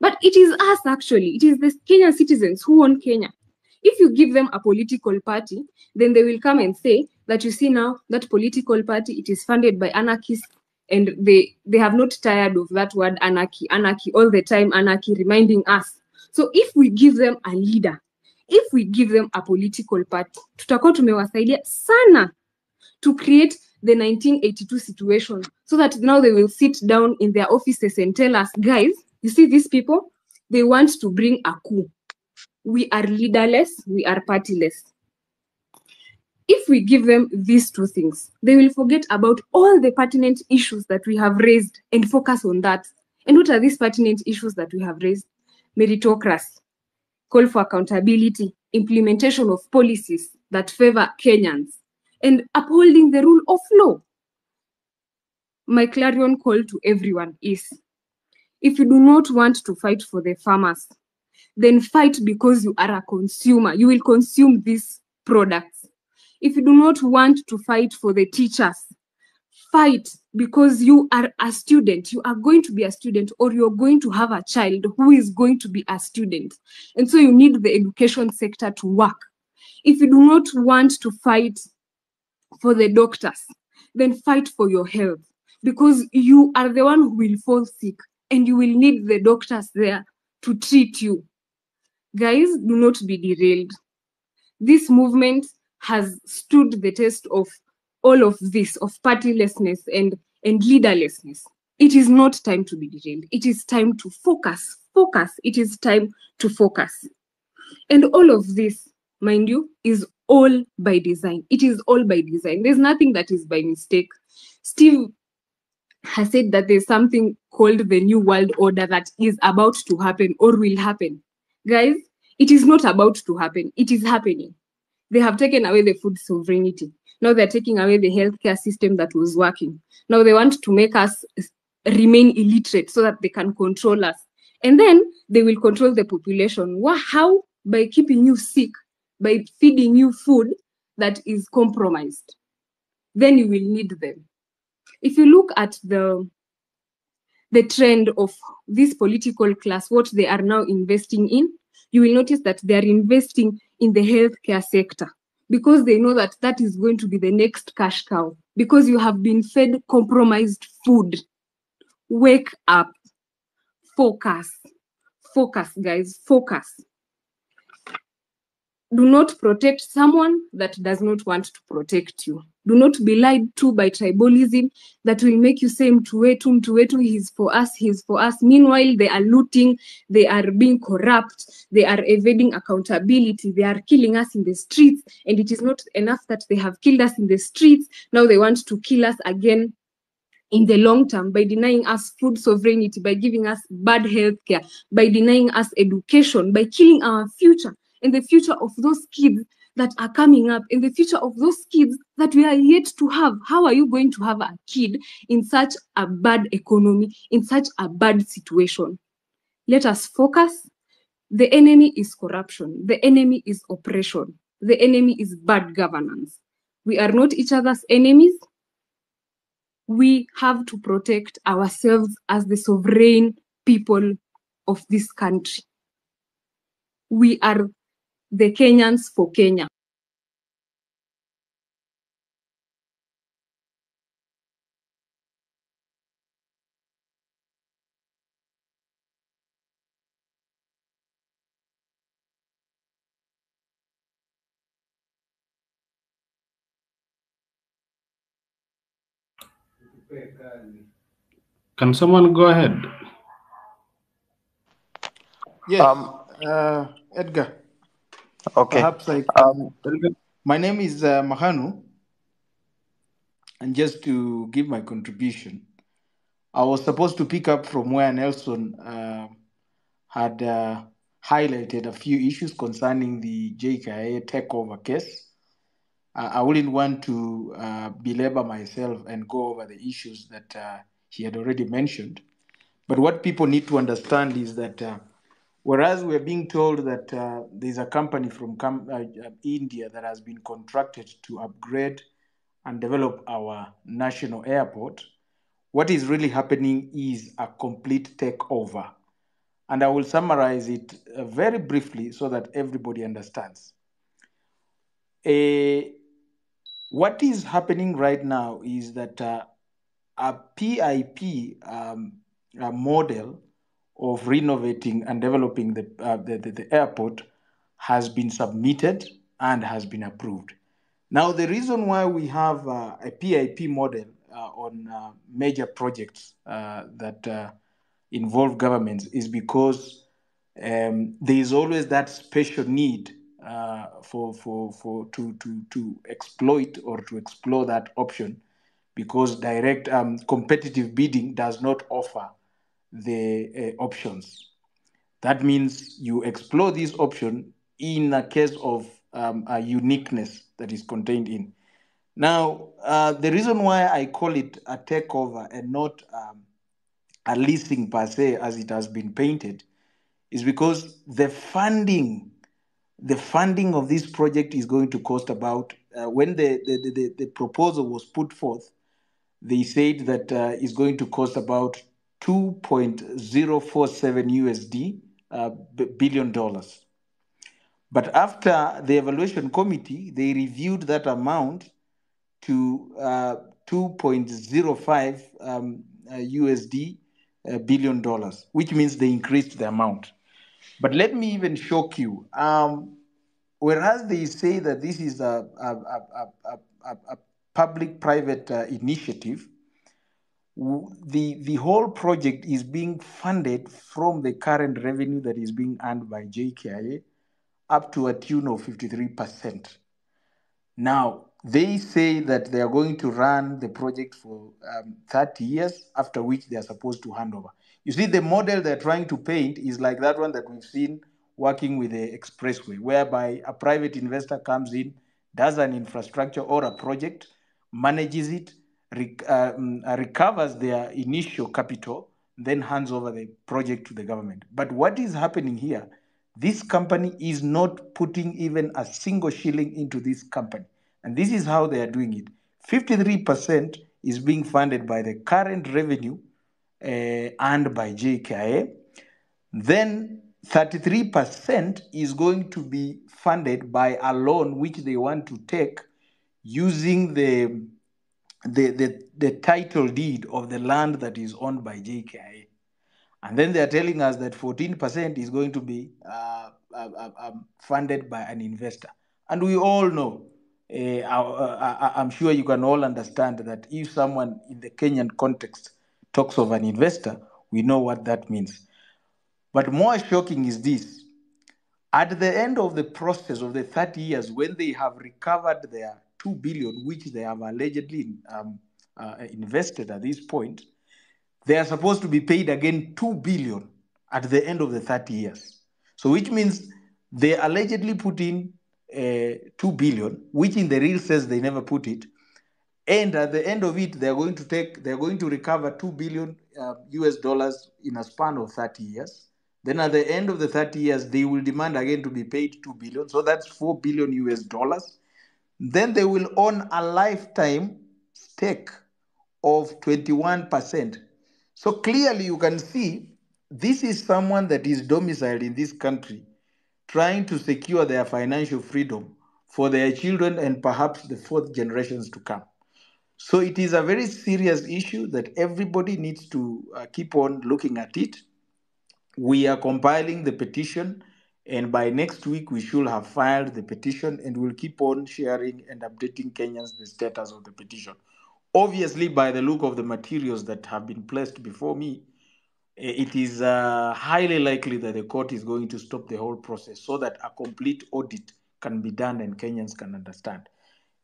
But it is us actually. It is the Kenyan citizens who own Kenya. If you give them a political party, then they will come and say that, you see now, that political party, it is funded by anarchists, and they have not tired of that word anarchy, all the time anarchy, reminding us. So if we give them a leader, if we give them a political party, tutakuwa tumewasaidia sana to create the 1982 situation, so that now they will sit down in their offices and tell us, guys, you see these people, they want to bring a coup. We are leaderless, we are partyless. If we give them these two things, they will forget about all the pertinent issues that we have raised and focus on that. And what are these pertinent issues that we have raised? Meritocracy, call for accountability, implementation of policies that favor Kenyans, and upholding the rule of law. my clarion call to everyone is, if you do not want to fight for the farmers, then fight because you are a consumer. You will consume these products. If you do not want to fight for the teachers, fight because you are a student. You are going to be a student, or you're going to have a child who is going to be a student. And so you need the education sector to work. If you do not want to fight for the doctors, then fight for your health, because you are the one who will fall sick and you will need the doctors there to treat you. Guys, do not be derailed. This movement has stood the test of all of this, of partylessness and leaderlessness. It is not time to be derailed. It is time to focus. Focus. It is time to focus. And all of this, mind you, is all by design. It is all by design. There's nothing that is by mistake. Steve has said that there's something called the New World Order that is about to happen or will happen. Guys, it is not about to happen. It is happening. They have taken away the food sovereignty. Now they're taking away the healthcare system that was working. Now they want to make us remain illiterate so that they can control us. And then they will control the population. How? By keeping you sick, by feeding you food that is compromised. Then you will need them. If you look at the trend of this political class, what they are now investing in, you will notice that they are investing in the healthcare sector, because they know that that is going to be the next cash cow, because you have been fed compromised food. Wake up. Focus. Focus, guys. Focus. Do not protect someone that does not want to protect you. Do not be lied to by tribalism that will make you say Mtuwetu, he's for us, he's for us. Meanwhile, they are looting, they are being corrupt, they are evading accountability, they are killing us in the streets, and it is not enough that they have killed us in the streets. Now they want to kill us again in the long term by denying us food sovereignty, by giving us bad healthcare, by denying us education, by killing our future and the future of those kids that are coming up, and the future of those kids that we are yet to have. How are you going to have a kid in such a bad economy, in such a bad situation? Let us focus. The enemy is corruption. The enemy is oppression. The enemy is bad governance. We are not each other's enemies. We have to protect ourselves as the sovereign people of this country. We are the Kenyans for Kenya. Can someone go ahead? Yes, Edgar. Okay. Perhaps I can. My name is Mahanu, and just to give my contribution, I was supposed to pick up from where Nelson had highlighted a few issues concerning the JKIA takeover case. I wouldn't want to belabor myself and go over the issues that he had already mentioned. But what people need to understand is that whereas we're being told that there's a company from India that has been contracted to upgrade and develop our national airport, what is really happening is a complete takeover. And I will summarize it very briefly so that everybody understands. What is happening right now is that a PIP model of renovating and developing the airport has been submitted and has been approved. Now, the reason why we have a PIP model on major projects that involve governments is because there is always that special need to exploit or to explore that option, because direct competitive bidding does not offer the options. That means you explore this option in a case of a uniqueness that is contained in. Now, the reason why I call it a takeover and not a leasing per se, as it has been painted, is because the funding of this project is going to cost about, when the proposal was put forth, they said that it's going to cost about 2.047 USD billion dollars. But after the evaluation committee, they reviewed that amount to 2.05 USD billion dollars, which means they increased the amount. But let me even shock you. Whereas they say that this is a public-private initiative, the whole project is being funded from the current revenue that is being earned by JKIA up to a tune of 53%. Now, they say that they are going to run the project for 30 years, after which they are supposed to hand over. You see, the model they're trying to paint is like that one that we've seen working with the expressway, whereby a private investor comes in, does an infrastructure or a project, manages it, recovers their initial capital, then hands over the project to the government. But what is happening here? This company is not putting even a single shilling into this company. And this is how they are doing it. 53% is being funded by the current revenue earned by JKIA. Then 33% is going to be funded by a loan which they want to take using the title deed of the land that is owned by JKIA. And then they're telling us that 14% is going to be funded by an investor. And we all know, I'm sure you can all understand that if someone in the Kenyan context talks of an investor, we know what that means. But more shocking is this. At the end of the process of the 30 years, when they have recovered their 2 billion, which they have allegedly invested at this point, they are supposed to be paid again 2 billion at the end of the 30 years. So which means they allegedly put in 2 billion, which in the real sense they never put it. And at the end of it, they're going to recover 2 billion US dollars in a span of 30 years. Then at the end of the 30 years, they will demand again to be paid 2 billion. So that's 4 billion US dollars. Then they will own a lifetime stake of 21%. So clearly you can see this is someone that is domiciled in this country trying to secure their financial freedom for their children and perhaps the fourth generations to come. So it is a very serious issue that everybody needs to keep on looking at it. We are compiling the petition, and by next week we should have filed the petition, and we'll keep on sharing and updating Kenyans the status of the petition. Obviously, by the look of the materials that have been placed before me, it is highly likely that the court is going to stop the whole process so that a complete audit can be done and Kenyans can understand.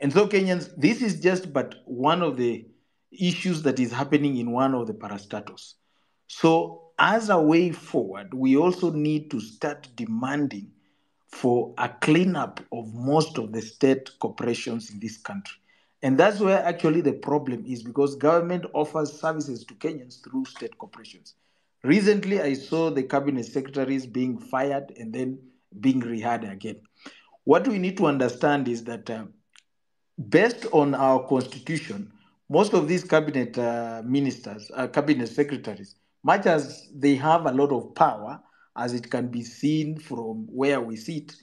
And so Kenyans, this is just but one of the issues that is happening in one of the parastatos. So as a way forward, we also need to start demanding for a cleanup of most of the state corporations in this country. And that's where actually the problem is, because government offers services to Kenyans through state corporations. Recently, I saw the cabinet secretaries being fired and then being rehired again. What we need to understand is that based on our constitution, most of these cabinet ministers, cabinet secretaries, much as they have a lot of power, as it can be seen from where we sit,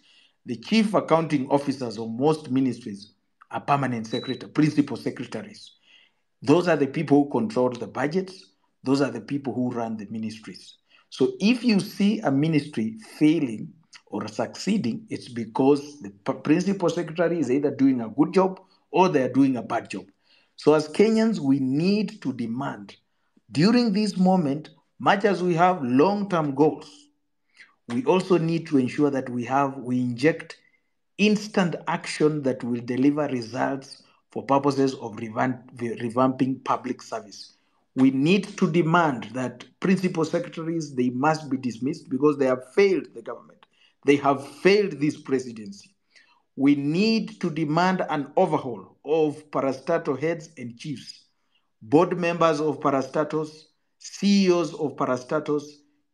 the chief accounting officers of most ministries are permanent secretary, principal secretaries. Those are the people who control the budgets. Those are the people who run the ministries. So if you see a ministry failing or succeeding, it's because the principal secretary is either doing a good job or they're doing a bad job. So as Kenyans, we need to demand during this moment, much as we have long-term goals, we also need to ensure that we inject instant action that will deliver results for purposes of revamping public service. We need to demand that principal secretaries, they must be dismissed because they have failed the government. They have failed this presidency. We need to demand an overhaul of parastatal heads and chiefs, board members of parastatals, CEOs of parastatals,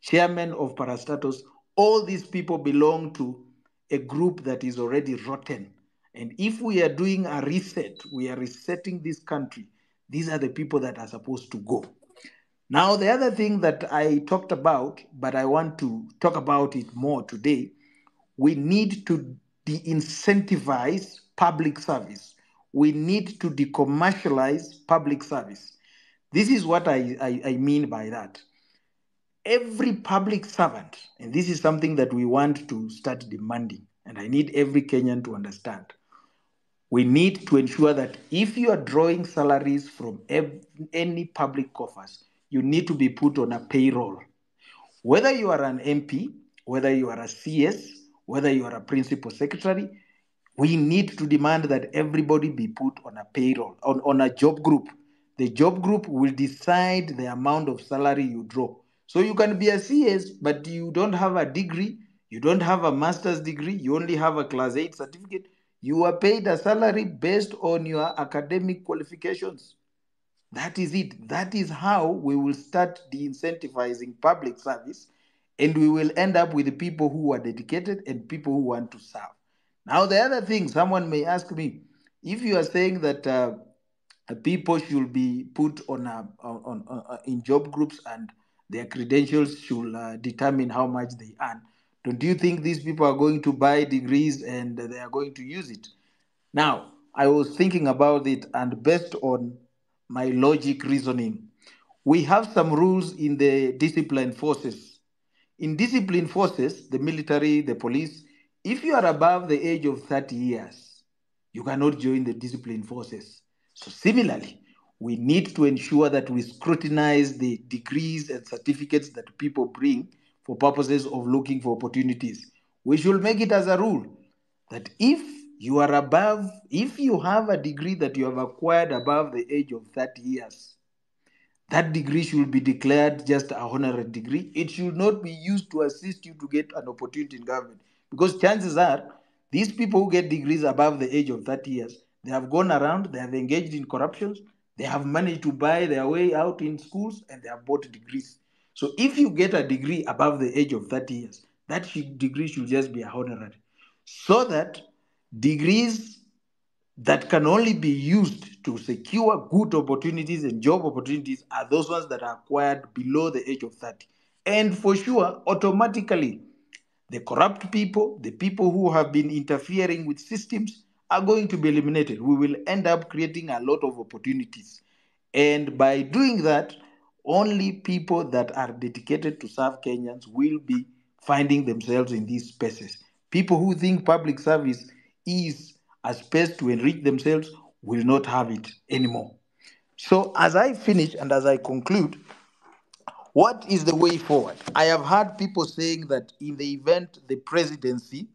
chairmen of parastatals. All these people belong to a group that is already rotten. And if we are doing a reset, we are resetting this country, these are the people that are supposed to go. Now, the other thing that I talked about, but I want to talk about it more today, we need to de-incentivize public service. We need to decommercialize public service. This is what I mean by that. Every public servant, and this is something that we want to start demanding, and I need every Kenyan to understand. We need to ensure that if you are drawing salaries from any public coffers, you need to be put on a payroll. Whether you are an MP, whether you are a CS, whether you are a principal secretary, we need to demand that everybody be put on a payroll, on a job group. The job group will decide the amount of salary you draw. So you can be a CS, but you don't have a degree, you don't have a master's degree, you only have a class 8 certificate. You are paid a salary based on your academic qualifications. That is it. That is how we will start de-incentivizing public service, and we will end up with people who are dedicated and people who want to serve. Now, the other thing, someone may ask me, if you are saying that people should be put on in job groups and their credentials should determine how much they earn, don't you think these people are going to buy degrees and they are going to use it? Now, I was thinking about it, and based on my logic reasoning, we have some rules in the disciplined forces. In disciplined forces, the military, the police, if you are above the age of 30 years, you cannot join the disciplined forces. So similarly, we need to ensure that we scrutinize the degrees and certificates that people bring for purposes of looking for opportunities. We should make it as a rule that if you are above, if you have a degree that you have acquired above the age of 30 years, that degree should be declared just a honorary degree. It should not be used to assist you to get an opportunity in government. Because chances are, these people who get degrees above the age of 30 years, they have gone around, they have engaged in corruptions, they have managed to buy their way out in schools, and they have bought degrees. So if you get a degree above the age of 30 years, that degree should just be a honorary. So that degrees that can only be used to secure good opportunities and job opportunities are those ones that are acquired below the age of 30. And for sure, automatically, the corrupt people, the people who have been interfering with systems are going to be eliminated. We will end up creating a lot of opportunities. And by doing that, only people that are dedicated to serve Kenyans will be finding themselves in these spaces. People who think public service is a space to enrich themselves will not have it anymore. So, as I finish and as I conclude, what is the way forward? I have heard people saying that in the event the presidency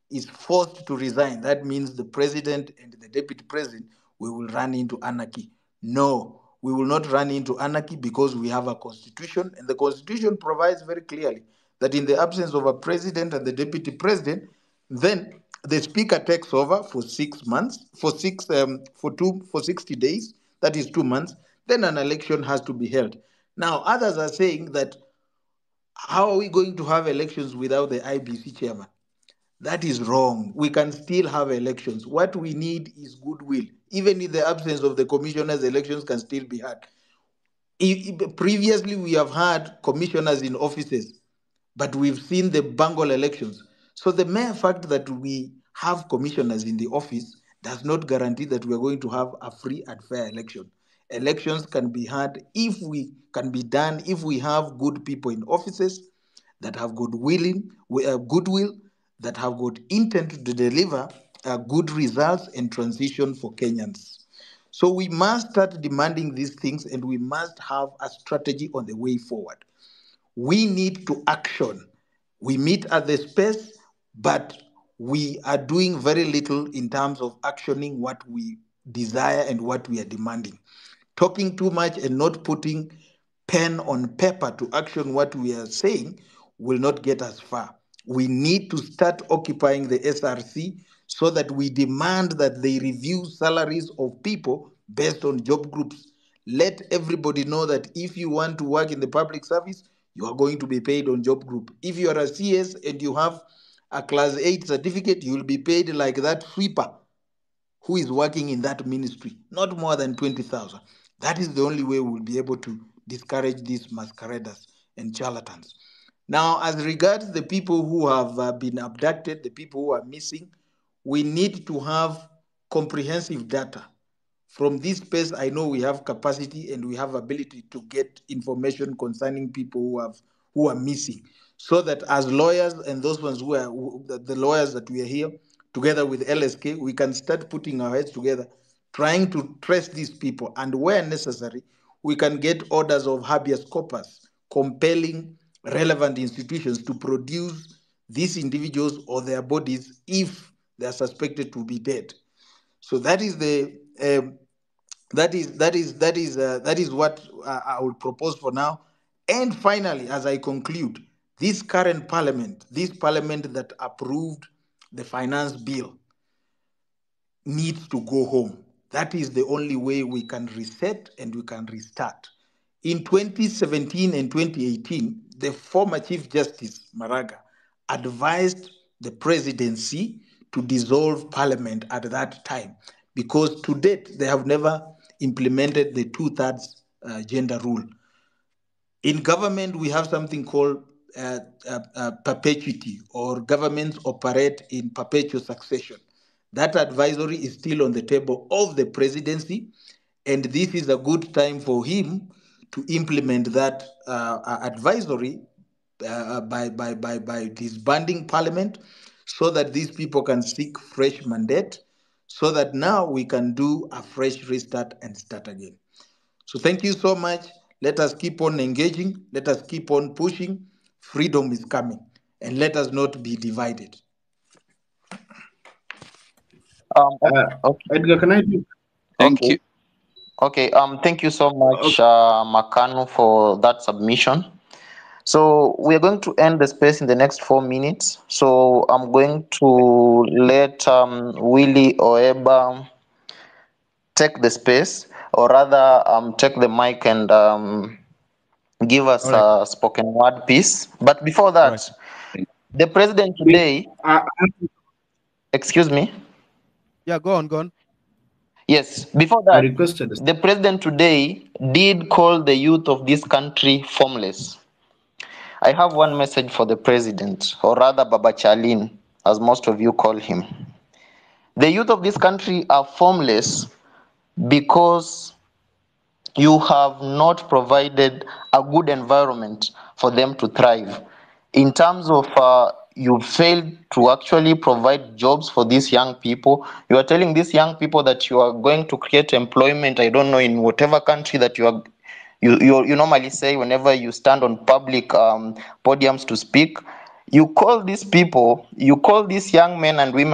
is forced to resign, that means the president and the deputy president, we will run into anarchy. No, we will not run into anarchy because we have a constitution, and the constitution provides very clearly that in the absence of a president and the deputy president, then the speaker takes over for 6 months, for 60 days, that is 2 months, then an election has to be held. Now, others are saying that how are we going to have elections without the IBC chairman? That is wrong. We can still have elections. What we need is goodwill. Even in the absence of the commissioners, elections can still be had. Previously, we have had commissioners in offices, but we've seen the bungle elections. So the mere fact that we have commissioners in the office does not guarantee that we are going to have a free and fair election. Elections can be had if we have good people in offices that have goodwill, that have got intent to deliver good results and transition for Kenyans. So we must start demanding these things, and we must have a strategy on the way forward. We need to action. We meet at the space, but we are doing very little in terms of actioning what we desire and what we are demanding. Talking too much and not putting pen on paper to action what we are saying will not get us far. We need to start occupying the SRC so that we demand that they review salaries of people based on job groups. Let everybody know that if you want to work in the public service, you are going to be paid on job group. If you are a CS and you have a class 8 certificate, you will be paid like that sweeper who is working in that ministry, not more than 20,000. That is the only way we will be able to discourage these masqueraders and charlatans. Now, as regards the people who have been abducted, the people who are missing, we need to have comprehensive data. From this space, I know we have capacity and we have ability to get information concerning people who are missing, so that as lawyers and those ones the lawyers that we are here, together with LSK, we can start putting our heads together, trying to trace these people, and where necessary, we can get orders of habeas corpus, compelling relevant institutions to produce these individuals or their bodies if they are suspected to be dead. So that is the that is what I will propose for now. And finally, as I conclude, this current parliament, this parliament that approved the finance bill, needs to go home. That is the only way we can reset and we can restart. In 2017 and 2018, the former Chief Justice Maraga advised the presidency to dissolve parliament at that time, because to date they have never implemented the 2/3 gender rule. In government, we have something called perpetuity, or governments operate in perpetual succession. That advisory is still on the table of the presidency, and this is a good time for him to implement that advisory by disbanding parliament, so that these people can seek fresh mandate, so that now we can do a fresh restart and start again. So thank you so much. Let us keep on engaging. Let us keep on pushing. Freedom is coming, and let us not be divided. Okay. Edgar, can I do? Thank you. Okay. Thank you so much, Makano, for that submission. So we are going to end the space in the next 4 minutes. So I'm going to let Willie Oeba take the space, or rather take the mic and give us a spoken word piece. But before that, the president today, excuse me. Yeah, go on. Yes, before that, the president today did call the youth of this country formless. I have one message for the president, or rather Baba Charlene, as most of you call him. The youth of this country are formless because you have not provided a good environment for them to thrive. In terms of you failed to actually provide jobs for these young people. You are telling these young people that you are going to create employment, I don't know, in whatever country that you normally say whenever you stand on public podiums to speak. You call these people, you call these young men and women